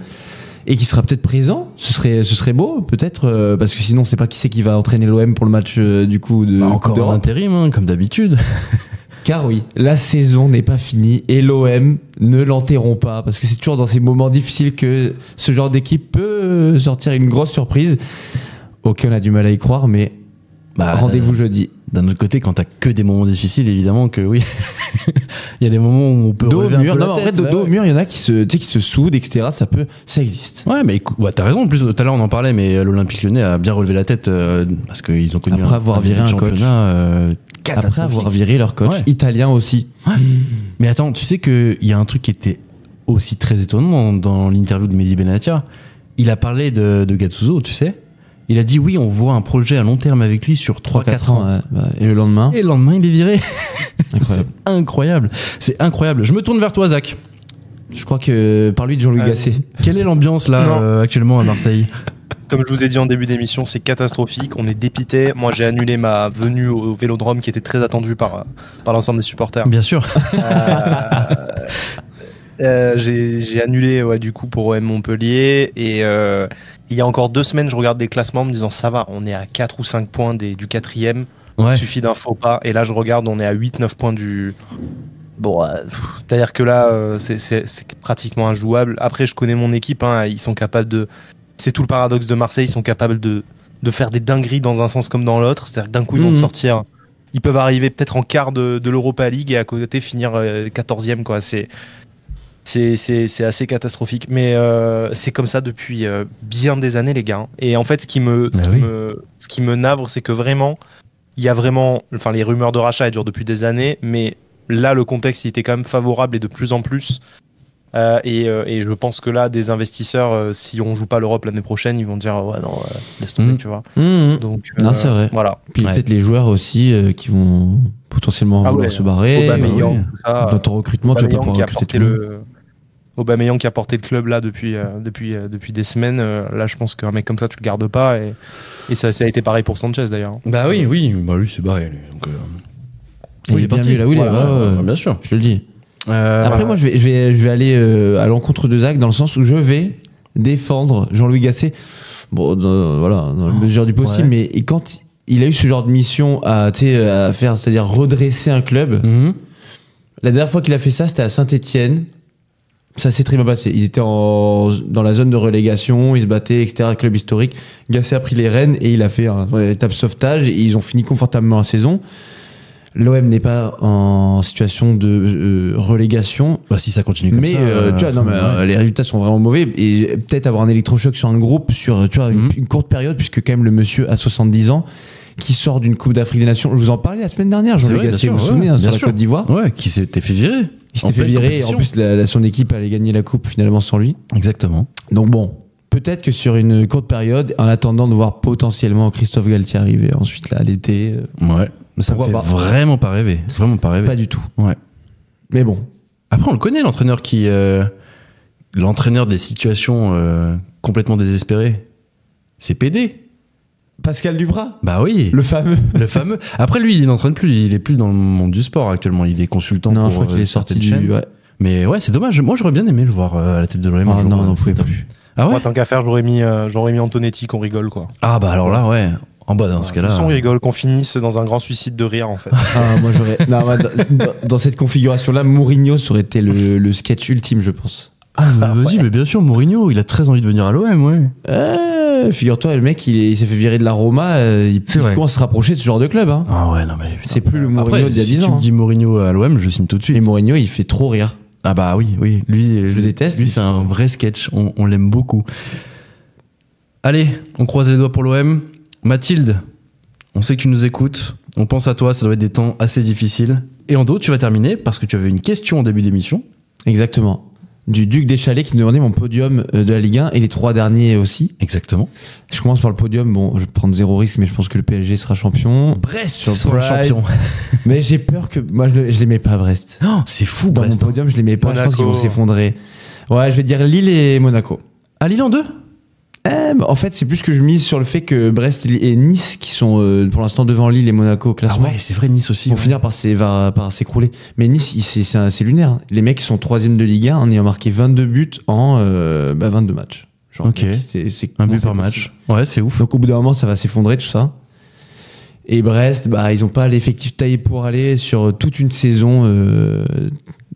et qui sera peut-être présent. Ce serait beau, peut-être, parce que sinon, on sait pas qui c'est qui va entraîner l'OM pour le match du coup de encore en intérim, hein, comme d'habitude. Car oui, la saison n'est pas finie et l'OM ne l'enterrons pas, parce que c'est toujours dans ces moments difficiles que ce genre d'équipe peut sortir une grosse surprise. Ok, on a du mal à y croire, mais rendez-vous jeudi. D'un autre côté, quand t'as que des moments difficiles, évidemment que oui, il y a des moments où on peut dos relever au mur. un peu Non, la en vrai, tête. dos au mur, il y en a qui se soudent, etc. Ça existe. Ouais, mais écoute, t'as raison. En plus, tout à l'heure on en parlait, mais l'Olympique Lyonnais a bien relevé la tête parce qu'ils ont connu Après avoir viré un coach. Après avoir viré leur coach italien aussi. Ouais. Mais attends, tu sais qu'il y a un truc qui était aussi très étonnant dans l'interview de Mehdi Benatia. Il a parlé de Gattuso, tu sais. Il a dit oui, on voit un projet à long terme avec lui sur 3-4 ans. Et le lendemain, il est viré. Incroyable. C'est incroyable. C'est incroyable. Je me tourne vers toi, Zach. Je crois que par lui de Jean-Louis Gasset. Quelle est l'ambiance là actuellement à Marseille? Comme je vous ai dit en début d'émission, c'est catastrophique. On est dépité. Moi, j'ai annulé ma venue au Vélodrome qui était très attendue par l'ensemble des supporters. Bien sûr. J'ai annulé du coup pour OM Montpellier et il y a encore 2 semaines je regarde les classements en me disant ça va, on est à 4 ou 5 points du 4e, il suffit d'un faux pas, et là je regarde, on est à 8-9 points du... Bon, c'est-à-dire que là c'est pratiquement injouable. Après je connais mon équipe, hein, ils sont capables de... C'est tout le paradoxe de Marseille, ils sont capables de faire des dingueries dans un sens comme dans l'autre, c'est-à-dire que d'un coup ils vont te sortir... Ils peuvent arriver peut-être en quart de l'Europa League et à côté finir 14e quoi, c'est assez catastrophique, mais c'est comme ça depuis bien des années les gars. Et en fait ce qui me navre, c'est que vraiment il y a vraiment, enfin les rumeurs de rachat elles durent depuis des années, mais là le contexte il était quand même favorable et de plus en plus et je pense que là des investisseurs si on joue pas l'Europe l'année prochaine ils vont dire ouais non laisse tomber tu vois. Donc non c'est vrai. Voilà. Puis peut-être les joueurs aussi qui vont potentiellement vouloir se barrer. Aubameyang, tout ça. Dans ton recrutement tu vas pas pouvoir recruter tout le monde. Aubameyang qui a porté le club là depuis des semaines, là je pense qu'un mec comme ça tu le gardes pas et ça a été pareil pour Sanchez d'ailleurs. Bah oui, lui c'est barré lui. Donc, il est parti là où il est. Bien sûr. Je te le dis. Après moi je vais aller à l'encontre de Zach dans le sens où je vais défendre Jean-Louis Gasset. Bon dans la mesure du possible, mais quand il a eu ce genre de mission à faire, c'est-à-dire redresser un club, la dernière fois qu'il a fait ça c'était à Saint-Étienne. Ça s'est très bien passé. Ils étaient dans la zone de relégation, ils se battaient, etc. Club historique. Gasset a pris les rênes et il a fait un véritable sauvetage et ils ont fini confortablement la saison. L'OM n'est pas en situation de relégation. Bah si ça continue comme ça. Tu vois, les résultats sont vraiment mauvais et peut-être avoir un électrochoc sur un groupe sur une courte période, puisque quand même le monsieur a 70 ans qui sort d'une Coupe d'Afrique des Nations. Je vous en parlais la semaine dernière, Jean-Louis Gasset, vous vous souvenez, sur la Côte d'Ivoire. Ouais, qui s'était fait virer. Il s'était fait virer et en plus son équipe allait gagner la coupe finalement sans lui. Exactement. Donc bon, peut-être que sur une courte période, en attendant de voir potentiellement Christophe Galtier arriver ensuite là à l'été. Ouais, mais ça me fait vraiment pas rêver. Vraiment pas rêver. Pas du tout. Ouais. Mais bon. Après on le connaît, l'entraîneur qui... l'entraîneur des situations complètement désespérées. C'est PD. Pascal Dubras. Bah oui. Le fameux. Après lui, il n'entraîne plus. Il est plus dans le monde du sport actuellement. Il est consultant. Non, pour je crois qu'il est sorti du. Ouais. Mais ouais, c'est dommage. Moi, j'aurais bien aimé le voir à la tête de l'OM. Ah non, on pouvait plus. Ah ouais. Moi, tant qu'à faire, j'aurais mis Antonetti qu'on rigole quoi. Ah bah alors là, ouais. En bas dans ce cas-là. On rigole, qu'on finisse dans un grand suicide de rire en fait. Moi j'aurais. Non, dans cette configuration-là, Mourinho ça aurait été le sketch ultime, je pense. Ah vas-y, mais bien sûr, Mourinho, il a très envie de venir à l'OM, ouais. Figure-toi, le mec, il s'est fait virer de la Roma, il commence à se rapprocher de ce genre de club. Hein. Ah ouais, non mais. Putain, c'est plus le Mourinho d'il y a 10 ans. Si tu me dis Mourinho à l'OM, je signe tout de suite. Et Mourinho, il fait trop rire. Ah bah oui. Lui, je le déteste. Lui, c'est un vrai sketch. On l'aime beaucoup. Allez, on croise les doigts pour l'OM. Mathilde, on sait que tu nous écoutes. On pense à toi, ça doit être des temps assez difficiles. Et Ando, tu vas terminer parce que tu avais une question en début d'émission. Exactement. Du Duc des Chalets qui me demandait mon podium de la Ligue 1 et les 3 derniers aussi. Exactement. Je commence par le podium. Bon, je vais prendre 0 risque, mais je pense que le PSG sera champion. Brest sera champion. Mais j'ai peur que... Moi, je les mets pas, Brest. Oh, c'est fou, dans Brest. Dans mon podium, je les mets pas. Monaco. Je pense qu'ils vont s'effondrer. Ouais, je vais dire Lille et Monaco. Ah, Lille en 2 ? En fait, c'est plus que je mise sur le fait que Brest et Nice, qui sont pour l'instant devant Lille et Monaco au classement, Ah ouais, c'est vrai, Nice aussi. vont finir par s'écrouler. Mais Nice, c'est lunaire. Les mecs sont 3e de Ligue 1 en ayant marqué 22 buts en 22 matchs. Genre, Ok. mec, Un but par match. Ouais, c'est ouf. Donc au bout d'un moment, ça va s'effondrer tout ça. Et Brest, ils ont pas l'effectif taillé pour aller sur toute une saison.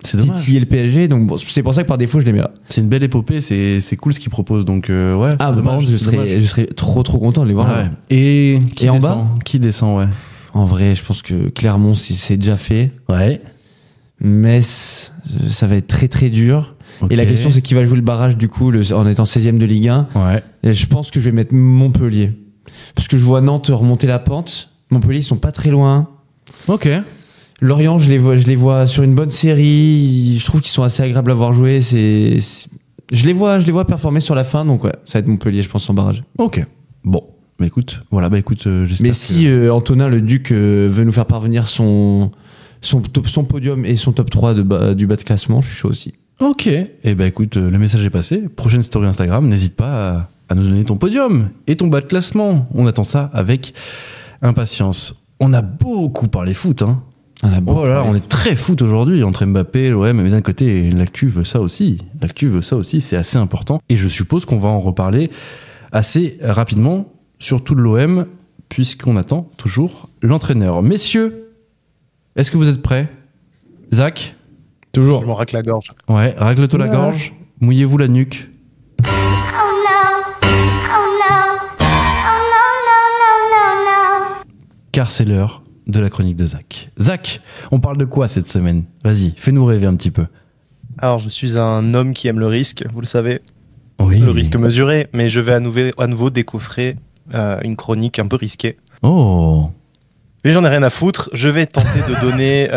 C'est dommage. Titiller le PSG, donc bon, c'est pour ça que par défaut je les mets là. C'est une belle épopée, c'est cool ce qu'ils proposent, donc ouais. Ah, c'est par dommage, contre, je c'est dommage. serais trop content de les voir. Ouais. là. Et qui Et en descend bas Qui descend, ouais. En vrai, je pense que Clermont, c'est déjà fait. Ouais. Metz, ça va être très très dur. Ok. Et la question, c'est qui va jouer le barrage du coup en étant 16e de Ligue 1. Ouais. Et je pense que je vais mettre Montpellier. Parce que je vois Nantes remonter la pente. Montpellier, ils sont pas très loin. Ok. Lorient, je les vois sur une bonne série. Je trouve qu'ils sont assez agréables à voir jouer. Je les vois performer sur la fin. Donc ouais, ça va être Montpellier, je pense, en barrage. Ok. Bon. Bah écoute, voilà, j'espère. Mais si Antonin le Duc veut nous faire parvenir son podium et son top 3 du bas de classement, je suis chaud aussi. Ok. Et bah écoute, le message est passé. Prochaine story Instagram, n'hésite pas à nous donner ton podium et ton bas de classement. On attend ça avec impatience. On a beaucoup parlé foot, hein. On est très foot aujourd'hui entre Mbappé, l'OM, mais d'un côté, l'actu veut ça aussi. C'est assez important. Et je suppose qu'on va en reparler assez rapidement, surtout de l'OM, puisqu'on attend toujours l'entraîneur. Messieurs, est-ce que vous êtes prêts? Zach? Toujours. Je m'en racle la gorge. Ouais, racle-toi la gorge, mouillez-vous la nuque. Car c'est l'heure de la chronique de Zach. Zach, on parle de quoi cette semaine? Vas-y, fais-nous rêver un petit peu. Alors, je suis un homme qui aime le risque, vous le savez. Oui. Le risque mesuré, mais je vais à nouveau décoffrer une chronique un peu risquée. Oh. Mais j'en ai rien à foutre. Je vais tenter de donner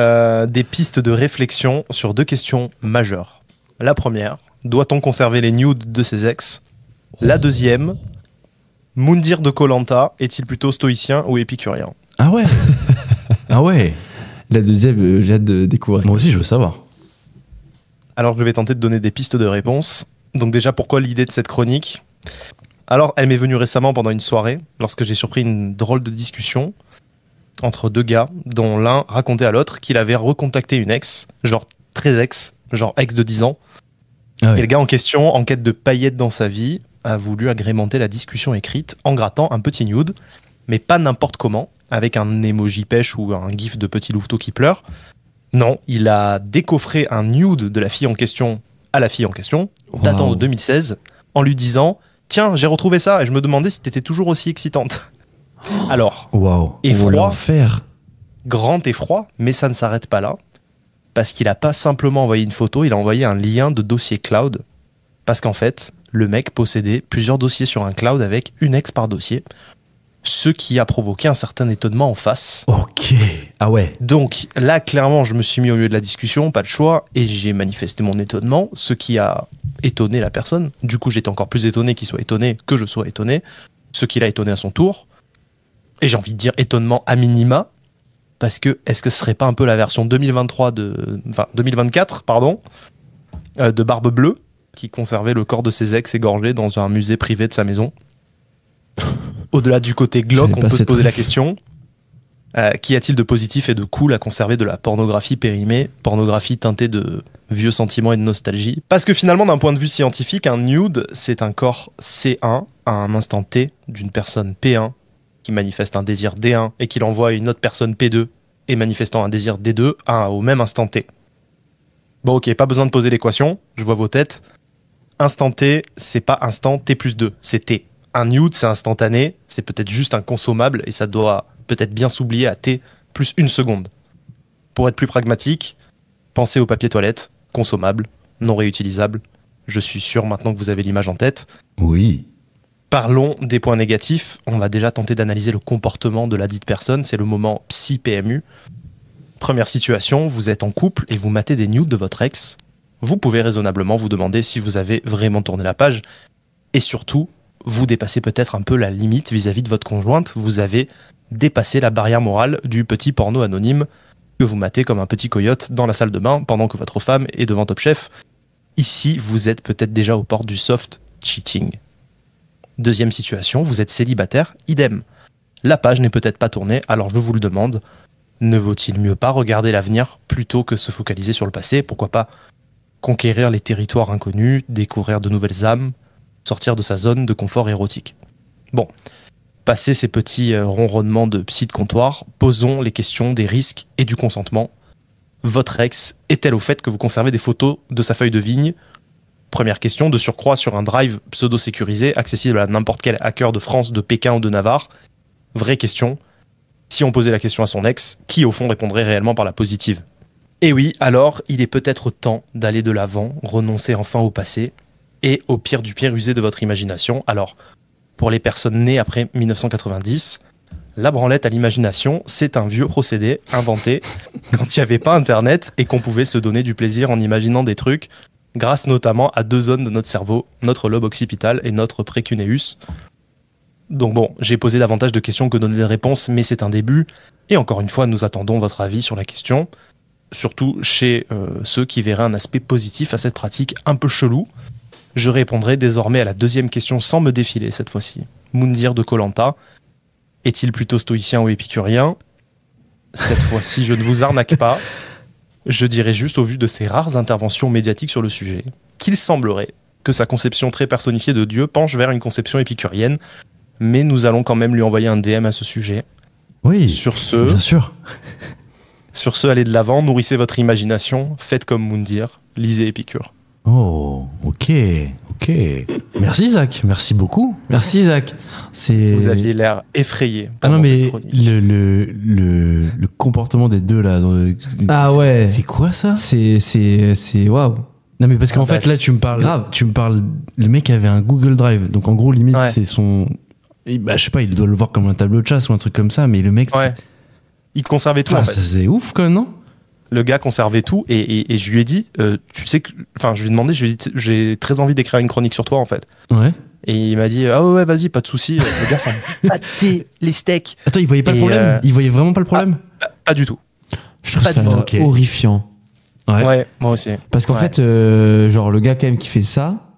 des pistes de réflexion sur 2 questions majeures. La première, doit-on conserver les nudes de ses ex? La deuxième, Moundir de Koh-Lanta est-il plutôt stoïcien ou épicurien? Ah ouais. Ah ouais. La deuxième, j'ai hâte de découvrir. Moi aussi, je veux savoir. Alors, je vais tenter de donner des pistes de réponse. Donc déjà, pourquoi l'idée de cette chronique? Alors, elle m'est venue récemment pendant une soirée, lorsque j'ai surpris une drôle de discussion entre 2 gars, dont l'un racontait à l'autre qu'il avait recontacté une ex, genre très ex, genre ex de 10 ans. Ah ouais. Et le gars en question, en quête de paillettes dans sa vie, a voulu agrémenter la discussion écrite en grattant un petit nude, mais pas n'importe comment, avec un emoji pêche ou un gif de petit louveteau qui pleure. Non, il a décoffré un nude de la fille en question à la fille en question, datant de 2016, en lui disant « Tiens, j'ai retrouvé ça et je me demandais si t'étais toujours aussi excitante. » Alors, effroi, grand effroi, mais ça ne s'arrête pas là, parce qu'il n'a pas simplement envoyé une photo, il a envoyé un lien de dossier cloud, parce qu'en fait, le mec possédait plusieurs dossiers sur un cloud avec une ex par dossier, ce qui a provoqué un certain étonnement en face. Ok. Ah ouais. Donc là, clairement, je me suis mis au milieu de la discussion, pas de choix, et j'ai manifesté mon étonnement, ce qui a étonné la personne. Du coup, j'étais encore plus étonné qu'il soit étonné que je sois étonné, ce qui l'a étonné à son tour. Et j'ai envie de dire étonnement à minima, parce que est-ce que ce serait pas un peu la version 2024, de Barbe Bleue, qui conservait le corps de ses ex égorgés dans un musée privé de sa maison? Au-delà du côté glauque, on peut se poser la question, qu'y a-t-il de positif et de cool à conserver de la pornographie périmée, pornographie teintée de vieux sentiments et de nostalgie? Parce que finalement, d'un point de vue scientifique, un nude, c'est un corps C1 à un instant T d'une personne P1 qui manifeste un désir D1 et qui l'envoie à une autre personne P2 et manifestant un désir D2 au même instant T. Bon ok, pas besoin de poser l'équation, je vois vos têtes. Instant T, c'est pas instant T plus 2, c'est T. Un nude, c'est instantané, c'est peut-être juste un consommable et ça doit peut-être bien s'oublier à T plus 1 seconde. Pour être plus pragmatique, pensez au papier toilette, consommable, non réutilisable. Je suis sûr maintenant que vous avez l'image en tête. Oui. Parlons des points négatifs. On va déjà tenter d'analyser le comportement de la dite personne. C'est le moment psy-PMU. Première situation, vous êtes en couple et vous matez des nudes de votre ex. Vous pouvez raisonnablement vous demander si vous avez vraiment tourné la page. Et surtout, vous dépassez peut-être un peu la limite vis-à-vis de votre conjointe. Vous avez dépassé la barrière morale du petit porno anonyme que vous matez comme un petit coyote dans la salle de bain pendant que votre femme est devant Top Chef. Ici, vous êtes peut-être déjà aux portes du soft cheating. Deuxième situation, vous êtes célibataire, idem. La page n'est peut-être pas tournée, alors je vous le demande, ne vaut-il mieux pas regarder l'avenir plutôt que se focaliser sur le passé? Pourquoi pas conquérir les territoires inconnus, découvrir de nouvelles âmes, sortir de sa zone de confort érotique? Bon, passé ces petits ronronnements de psy de comptoir, posons les questions des risques et du consentement. Votre ex est-elle au fait que vous conservez des photos de sa feuille de vigne? Première question, de surcroît sur un drive pseudo-sécurisé, accessible à n'importe quel hacker de France, de Pékin ou de Navarre. Vraie question, si on posait la question à son ex, qui au fond répondrait réellement par la positive? Et oui, alors il est peut-être temps d'aller de l'avant, renoncer enfin au passé, et au pire du pire user de votre imagination. Alors, pour les personnes nées après 1990, la branlette à l'imagination, c'est un vieux procédé inventé quand il n'y avait pas Internet et qu'on pouvait se donner du plaisir en imaginant des trucs, grâce notamment à deux zones de notre cerveau, notre lobe occipital et notre précuneus. Donc bon, j'ai posé davantage de questions que donné de réponses, mais c'est un début. Et encore une fois, nous attendons votre avis sur la question, surtout chez ceux qui verraient un aspect positif à cette pratique un peu chelou. Je répondrai désormais à la deuxième question sans me défiler cette fois-ci. Moundir de Koh-Lanta, est-il plutôt stoïcien ou épicurien? Cette fois-ci, je ne vous arnaque pas. Je dirais juste, au vu de ses rares interventions médiatiques sur le sujet, qu'il semblerait que sa conception très personnifiée de Dieu penche vers une conception épicurienne, mais nous allons quand même lui envoyer un DM à ce sujet. Oui, sur ce, bien sûr. Sur ce, allez de l'avant, nourrissez votre imagination, faites comme Moundir, lisez Épicure. Oh, ok. Merci Zach, merci beaucoup. Merci Zach. Vous aviez l'air effrayé. Ah non mais le comportement des deux là. Ah ouais. C'est quoi ça? C'est waouh. Non mais parce qu'en fait là tu me parles. Le mec avait un Google Drive, donc en gros limite c'est son. Bah je sais pas, il doit le voir comme un tableau de chasse ou un truc comme ça, mais le mec. Ouais. Il conservait tout. Enfin, en fait. Ça c'est ouf quand même, non? Le gars conservait tout et je lui ai dit, tu sais que, enfin, je lui ai demandé, j'ai très envie d'écrire une chronique sur toi en fait. Ouais. Et il m'a dit, ah ouais, vas-y, pas de souci. Le gars, ça me battait les steaks. Attends, il voyait pas le problème? Il voyait vraiment pas le problème? Pas du tout. Je trouve ça horrifiant. Ouais, moi aussi. Parce qu'en fait, genre le gars quand même qui fait ça,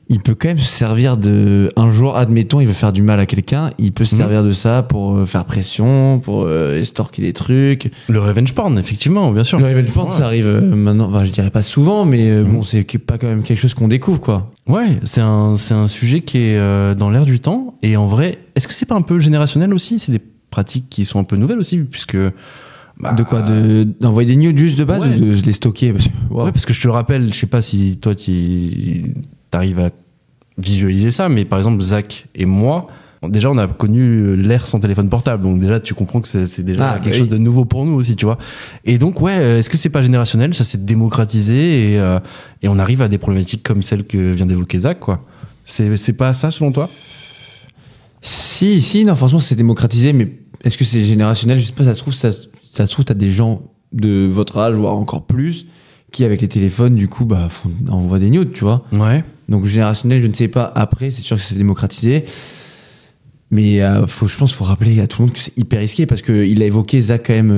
il peut quand même se servir de. Un jour, admettons, il veut faire du mal à quelqu'un, il peut se servir de ça pour faire pression, pour estorquer des trucs. Le revenge porn, effectivement, bien sûr. Le revenge porn, ça arrive maintenant, enfin, je dirais pas souvent, mais bon, c'est pas quand même quelque chose qu'on découvre, quoi. Ouais, c'est un sujet qui est dans l'air du temps. Et en vrai, est-ce que c'est pas un peu générationnel aussi? C'est des pratiques qui sont un peu nouvelles aussi, puisque. Bah, de quoi? D'envoyer des nudes juste de base, ou de les stocker? Ouais, parce que je te rappelle, je sais pas si toi t'arrives à visualiser ça, mais par exemple Zach et moi, déjà on a connu l'ère sans téléphone portable, donc déjà tu comprends que c'est déjà quelque chose de nouveau pour nous aussi, tu vois. Et donc est-ce que c'est pas générationnel? Ça s'est démocratisé et on arrive à des problématiques comme celle que vient d'évoquer Zach, quoi. C'est pas ça selon toi? Si, non, franchement c'est démocratisé, mais est-ce que c'est générationnel? Je sais pas, ça se trouve t'as des gens de votre âge, voire encore plus, qui avec les téléphones du coup envoient des nudes, tu vois. Ouais. Donc générationnel, je ne sais pas. Après, c'est sûr que c'est démocratisé, mais je pense qu'il faut rappeler à tout le monde que c'est hyper risqué, parce qu'il a évoqué Zach quand même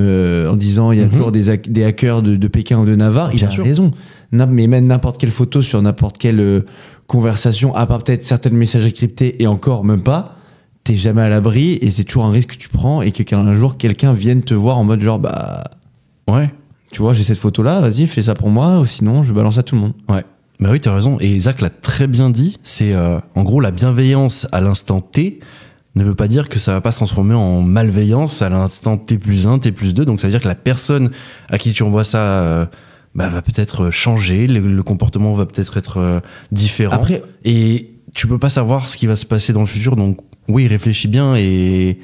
en disant il y a toujours des hackers de Pékin ou de Navarre. Il a raison. Mais même n'importe quelle photo sur n'importe quelle conversation, à part peut-être certaines messageries cryptées et encore même pas, t'es jamais à l'abri et c'est toujours un risque que tu prends et qu'un jour quelqu'un vienne te voir en mode genre ouais. Tu vois, j'ai cette photo-là, vas-y, fais ça pour moi, ou sinon je balance à tout le monde. Ouais. Bah oui, t'as raison. Et Zach l'a très bien dit. C'est en gros la bienveillance à l'instant T ne veut pas dire que ça va pas se transformer en malveillance à l'instant T+1, T+2. Donc ça veut dire que la personne à qui tu envoies ça va peut-être changer, le comportement va peut-être être différent. Après, et tu peux pas savoir ce qui va se passer dans le futur. Donc oui, réfléchis bien et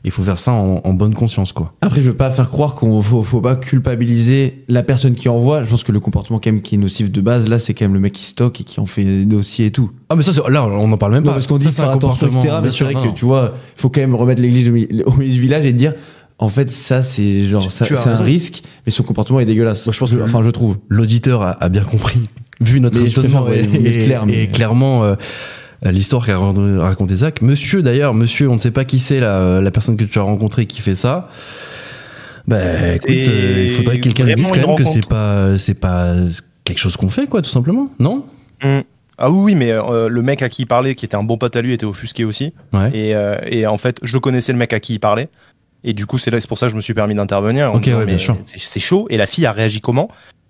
il faut faire ça en bonne conscience, quoi. Après, je veux pas faire croire qu'on faut pas culpabiliser la personne qui envoie. Je pense que le comportement quand même qui est nocif de base, là, c'est quand même le mec qui stocke et qui en fait des dossiers et tout. Ah mais ça, là, on en parle même pas. Parce qu'on dit faire attention, etc. Mais c'est vrai que tu vois, faut quand même remettre l'église au milieu du village et dire, en fait, ça, c'est genre, c'est un risque, mais son comportement est dégueulasse. Moi, je pense je trouve. L'auditeur a bien compris, vu notre étonnement et clairement. L'histoire qu'a raconté Zach. Monsieur, on ne sait pas qui c'est la personne que tu as rencontrée qui fait ça. Bah écoute, il faudrait que quelqu'un dise quand même que c'est pas quelque chose qu'on fait, quoi, tout simplement, non? Ah oui, mais le mec à qui il parlait, qui était un bon pote à lui, était offusqué aussi. Ouais. Et en fait, je connaissais le mec à qui il parlait. Et du coup, c'est pour ça que je me suis permis d'intervenir. Ok, ouais, bien sûr. C'est chaud. Et la fille a réagi comment?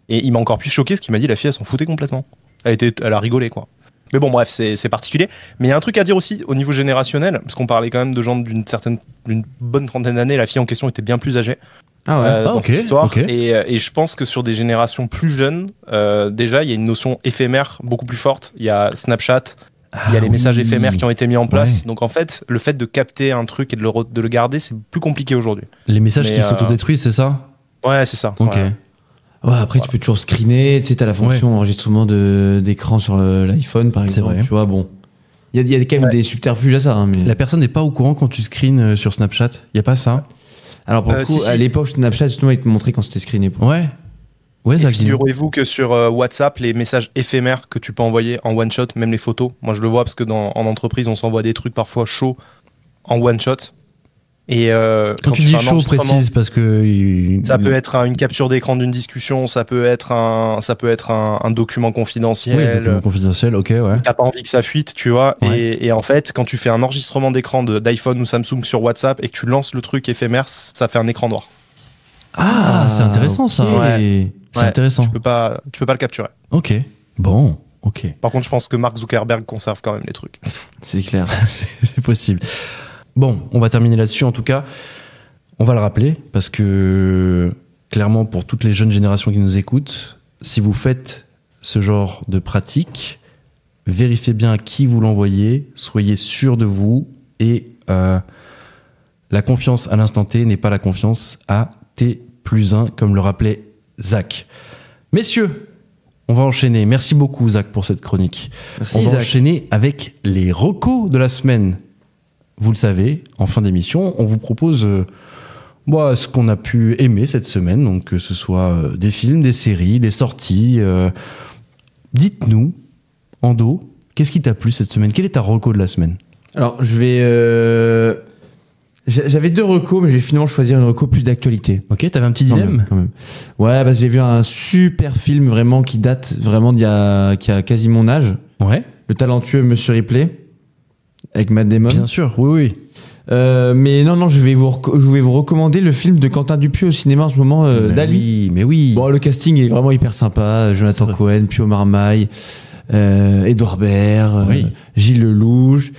Et il m'a encore plus choqué, ce qu'il m'a dit, la fille, elle s'en foutait complètement. Elle a rigolé, quoi. Mais bon, bref, c'est particulier. Mais il y a un truc à dire aussi au niveau générationnel, parce qu'on parlait quand même de gens d'une bonne trentaine d'années. La fille en question était bien plus âgée. Ah ouais. Dans cette histoire. ok. Et je pense que sur des générations plus jeunes, déjà, il y a une notion éphémère beaucoup plus forte. Il y a Snapchat, il y a les messages éphémères qui ont été mis en place. Ouais. Donc en fait, le fait de capter un truc et de le garder, c'est plus compliqué aujourd'hui. Les messages qui s'autodétruisent, c'est ça? Ouais, c'est ça. Ok. Ouais, après, tu peux toujours screener. Tu sais, t'as la fonction enregistrement d'écran sur l'iPhone, par exemple. C'est vrai. Tu vois, bon. Il y a quand même des subterfuges à ça. Hein, mais... La personne n'est pas au courant quand tu screens sur Snapchat. Il y a pas ça? Alors pour le coup, à l'époque, Snapchat, justement, il te montrait quand c'était screené. Ouais. Ouais, ça figurez-vous que sur WhatsApp, les messages éphémères que tu peux envoyer en one shot, même les photos, moi je le vois parce que en entreprise, on s'envoie des trucs parfois chauds en one shot. Et quand tu dis chaud, précise parce que ça peut être une capture d'écran d'une discussion, ça peut être un document confidentiel. Oui, document confidentiel, ok, ouais. T'as pas envie que ça fuite, tu vois. Ouais. Et en fait, quand tu fais un enregistrement d'écran d'iPhone ou Samsung sur WhatsApp et que tu lances le truc éphémère, ça fait un écran noir. Ah, c'est intéressant ça. Ouais. C'est intéressant. Tu peux pas le capturer. Ok. Bon. Ok. Par contre, je pense que Mark Zuckerberg conserve quand même les trucs. C'est clair. C'est possible. Bon, on va terminer là-dessus. En tout cas, on va le rappeler parce que clairement, pour toutes les jeunes générations qui nous écoutent, si vous faites ce genre de pratique, vérifiez bien à qui vous l'envoyez, soyez sûr de vous et la confiance à l'instant T n'est pas la confiance à T+1, comme le rappelait Zach. Messieurs, on va enchaîner. Merci beaucoup, Zach, pour cette chronique. Merci, on va Zach. enchaîner avec les recos de la semaine. Vous le savez, en fin d'émission, on vous propose ce qu'on a pu aimer cette semaine, donc que ce soit des films, des séries, des sorties. Dites-nous, Ando, qu'est-ce qui t'a plu cette semaine? Quel est ta reco de la semaine? Alors, j'avais deux recos, mais je vais finalement choisir une reco plus d'actualité. Ok, t'avais un petit dilemme quand même. Ouais, parce que j'ai vu un super film vraiment qui date vraiment qui a quasi mon âge. Ouais. Le talentueux Monsieur Ripley. Avec Matt Damon. Bien sûr, oui. Mais non, je vais vous recommander le film de Quentin Dupieux au cinéma en ce moment, Dali. Mais oui. Bon, le casting est vraiment hyper sympa. Jonathan Cohen, Pio Marmaille, Édouard Baird, Gilles Lelouch.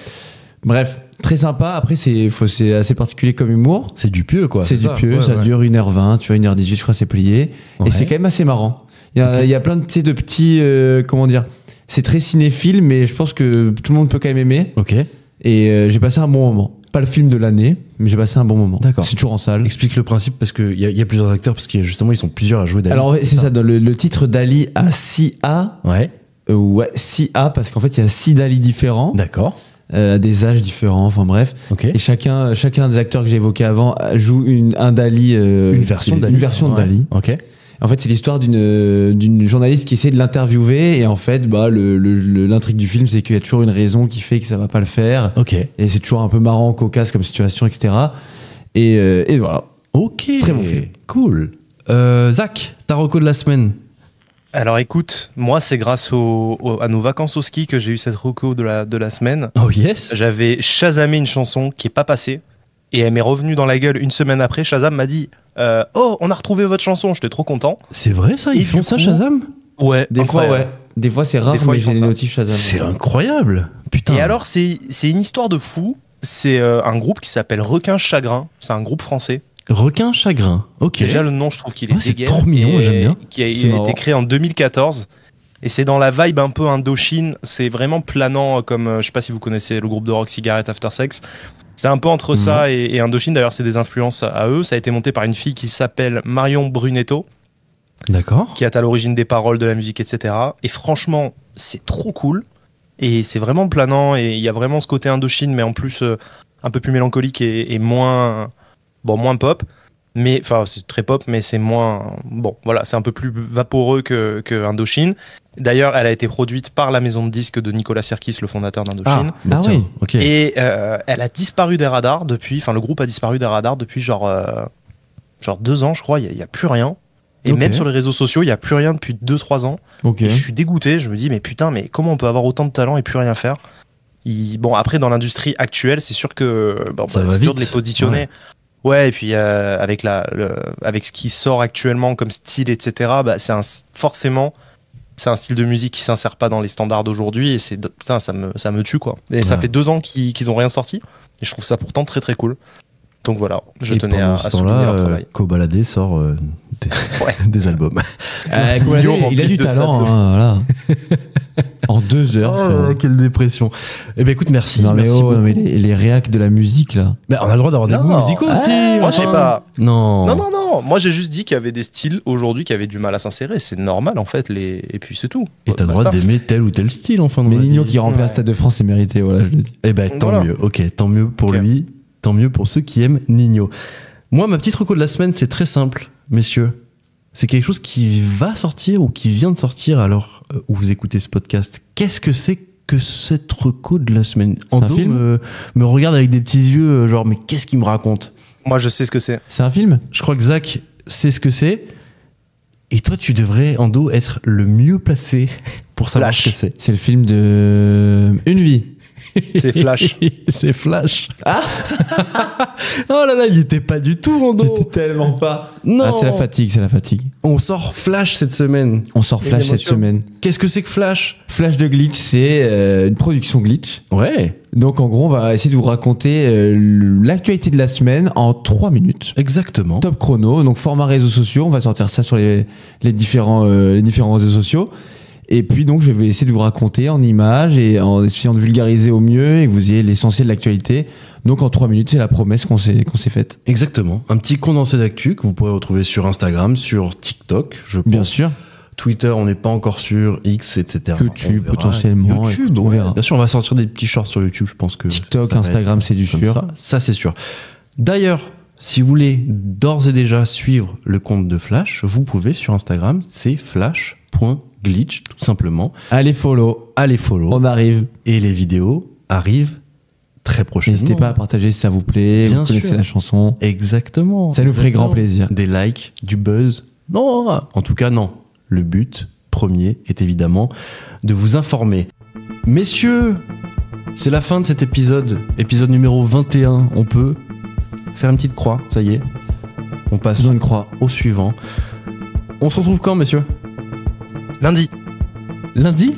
Bref, très sympa. Après, c'est assez particulier comme humour. C'est Dupieux, quoi. C'est Dupieux, ça dure 1h20, tu vois, 1h18, je crois, c'est plié. Ouais. Et c'est quand même assez marrant. Il y a plein de petits... comment dire, c'est très cinéphile, mais je pense que tout le monde peut quand même aimer. Ok. Et j'ai passé un bon moment. Pas le film de l'année, mais j'ai passé un bon moment. D'accord. C'est toujours en salle. Explique le principe, parce qu'il y a plusieurs acteurs, parce qu'il justement, ils sont plusieurs à jouer Dali. Alors, c'est ça, dans le titre Dali a 6A. Ouais. 6A, parce qu'en fait, il y a 6 Dali différents. D'accord. Des âges différents, enfin bref. Okay. Et chacun des acteurs que j'ai évoqués avant joue un Dali. Une version de Dali. Une version de Dali. Ok. En fait, c'est l'histoire d'une journaliste qui essaie de l'interviewer et en fait, l'intrigue du film, c'est qu'il y a toujours une raison qui fait que ça va pas le faire. Ok. Et c'est toujours un peu marrant, cocasse comme situation, etc. Et voilà. Ok. Très bon film. Cool. Zach, ta reco de la semaine. Alors écoute, moi c'est grâce à nos vacances au ski que j'ai eu cette reco de la semaine. Oh yes. J'avais shazamé une chanson qui est pas passée et elle m'est revenue dans la gueule une semaine après. Shazam m'a dit oh, on a retrouvé votre chanson, j'étais trop content. C'est vrai ça, ils font ça, Shazam? Ouais, des fois ouais. Des fois c'est rare, mais j'ai des notifs Shazam. C'est incroyable. Putain. Et alors c'est une histoire de fou. C'est un groupe qui s'appelle Requin Chagrin. C'est un groupe français. Requin Chagrin. Ok. Déjà le nom, je trouve qu'il est c'est trop mignon, j'aime bien. Qui a été créé en 2014. Et c'est dans la vibe un peu Indochine. C'est vraiment planant, comme je sais pas si vous connaissez le groupe de rock Cigarette After Sex. C'est un peu entre ça et Indochine. D'ailleurs, c'est des influences à eux. Ça a été monté par une fille qui s'appelle Marion Brunetto. D'accord. Qui est à l'origine des paroles, de la musique, etc. Et franchement, c'est trop cool. Et c'est vraiment planant. Et il y a vraiment ce côté Indochine, mais en plus un peu plus mélancolique et moins pop. Mais enfin, c'est très pop, mais c'est moins. Bon, voilà, c'est un peu plus vaporeux que Indochine. D'ailleurs, elle a été produite par la maison de disques de Nicolas Sirkis, le fondateur d'Indochine. Ah oui, ok. Et elle a disparu des radars depuis. Enfin, le groupe a disparu des radars depuis genre 2 ans, je crois. Il y a plus rien. Et même sur les réseaux sociaux, il n'y a plus rien depuis 2-3 ans. Et je suis dégoûté, je me dis mais putain, mais comment on peut avoir autant de talent et plus rien faire? Bon, après dans l'industrie actuelle, c'est sûr que c'est dur de les positionner. Ouais, et puis avec ce qui sort actuellement comme style, etc., forcément c'est un style de musique qui s'insère pas dans les standards d'aujourd'hui, et putain, ça me tue, quoi. Et ça fait 2 ans qu'ils ont rien sorti, et je trouve ça pourtant très très cool. Donc voilà, je tenais à souligner leur travail. Kobalade sort des albums. Il a du talent, voilà. En 2 heures. Oh, quelle dépression. Eh ben écoute, merci. Non mais, merci beaucoup. mais les réacs de la musique là. Mais on a le droit d'avoir des goûts musicaux aussi. Moi, je sais pas. Non. Moi, j'ai juste dit qu'il y avait des styles aujourd'hui qui avaient du mal à s'insérer. C'est normal en fait. Et puis c'est tout. Et t'as le droit d'aimer tel ou tel style, enfin. Mais Nino qui remplit un Stade de France, c'est mérité, voilà, je le dis. Eh ben tant mieux. Ok, tant mieux pour lui. Tant mieux pour ceux qui aiment Nino. Moi, ma petite reco de la semaine, c'est très simple, messieurs. C'est quelque chose qui va sortir ou qui vient de sortir alors où vous écoutez ce podcast. Qu'est-ce que c'est que cette reco de la semaine? Ando me regarde avec des petits yeux, genre, mais qu'est-ce qu'il me raconte? Moi, je sais ce que c'est. C'est un film? Je crois que Zach sait ce que c'est. Et toi, tu devrais, Ando, être le mieux placé pour savoir ce que c'est. C'est le film de Une vie. C'est Flash. C'est Flash. Ah oh là là, il était pas du tout, Ando. J'étais tellement pas. Non. Ah, c'est la fatigue. On sort Flash cette semaine. Qu'est-ce que c'est que Flash? Flash de Glitch, c'est une production Glitch. Ouais. Donc en gros, on va essayer de vous raconter l'actualité de la semaine en 3 minutes. Exactement. Top chrono. Donc format réseaux sociaux. On va sortir ça sur les différents réseaux sociaux. Et puis donc je vais essayer de vous raconter en images et en essayant de vulgariser au mieux et que vous ayez l'essentiel de l'actualité. Donc en 3 minutes, c'est la promesse qu'on s'est faite. Exactement. Un petit condensé d'actu que vous pourrez retrouver sur Instagram, sur TikTok, je pense. Bien sûr. Twitter, on n'est pas encore sur X, etc. YouTube, potentiellement. YouTube, on verra. Bien sûr, on va sortir des petits shorts sur YouTube, je pense que... TikTok, Instagram, c'est du sûr. Ça, c'est sûr. D'ailleurs, si vous voulez d'ores et déjà suivre le compte de Flash, vous pouvez sur Instagram, c'est flash.glitch, tout simplement. Allez follow. On arrive. Et les vidéos arrivent très prochainement. N'hésitez pas à partager si ça vous plaît. Bien vous connaissez la chanson. Exactement. Ça nous ferait grand plaisir. Des likes, du buzz. Non, en tout cas, non. Le but premier est évidemment de vous informer. Messieurs, c'est la fin de cet épisode numéro 21. On peut faire une petite croix, ça y est. On passe une croix au suivant. On se retrouve quand, messieurs? Lundi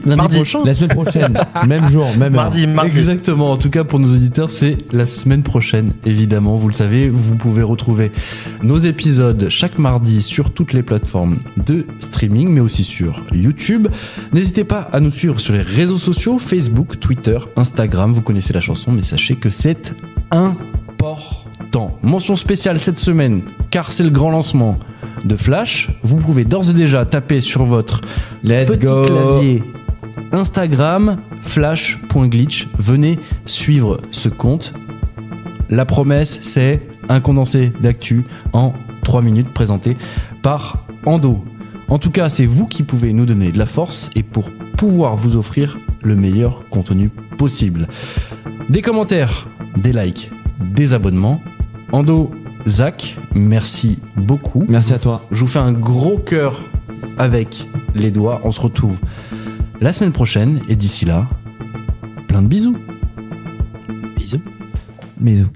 Mardi prochain. La semaine prochaine. Même jour, même heure. Mardi. Exactement. En tout cas, pour nos auditeurs, c'est la semaine prochaine. Évidemment, vous le savez, vous pouvez retrouver nos épisodes chaque mardi sur toutes les plateformes de streaming, mais aussi sur YouTube. N'hésitez pas à nous suivre sur les réseaux sociaux, Facebook, Twitter, Instagram. Vous connaissez la chanson, mais sachez que c'est important. Mention spéciale cette semaine, car c'est le grand lancement de Flash. Vous pouvez d'ores et déjà taper sur votre petit clavier Instagram flash.glitch. Venez suivre ce compte. La promesse, c'est un condensé d'actu en 3 minutes présenté par Ando. En tout cas, c'est vous qui pouvez nous donner de la force et pour pouvoir vous offrir le meilleur contenu possible. Des commentaires, des likes, des abonnements. Ando, Zach, merci beaucoup. Merci à toi. Je vous fais un gros cœur avec les doigts. On se retrouve la semaine prochaine et d'ici là, plein de bisous. Bisous.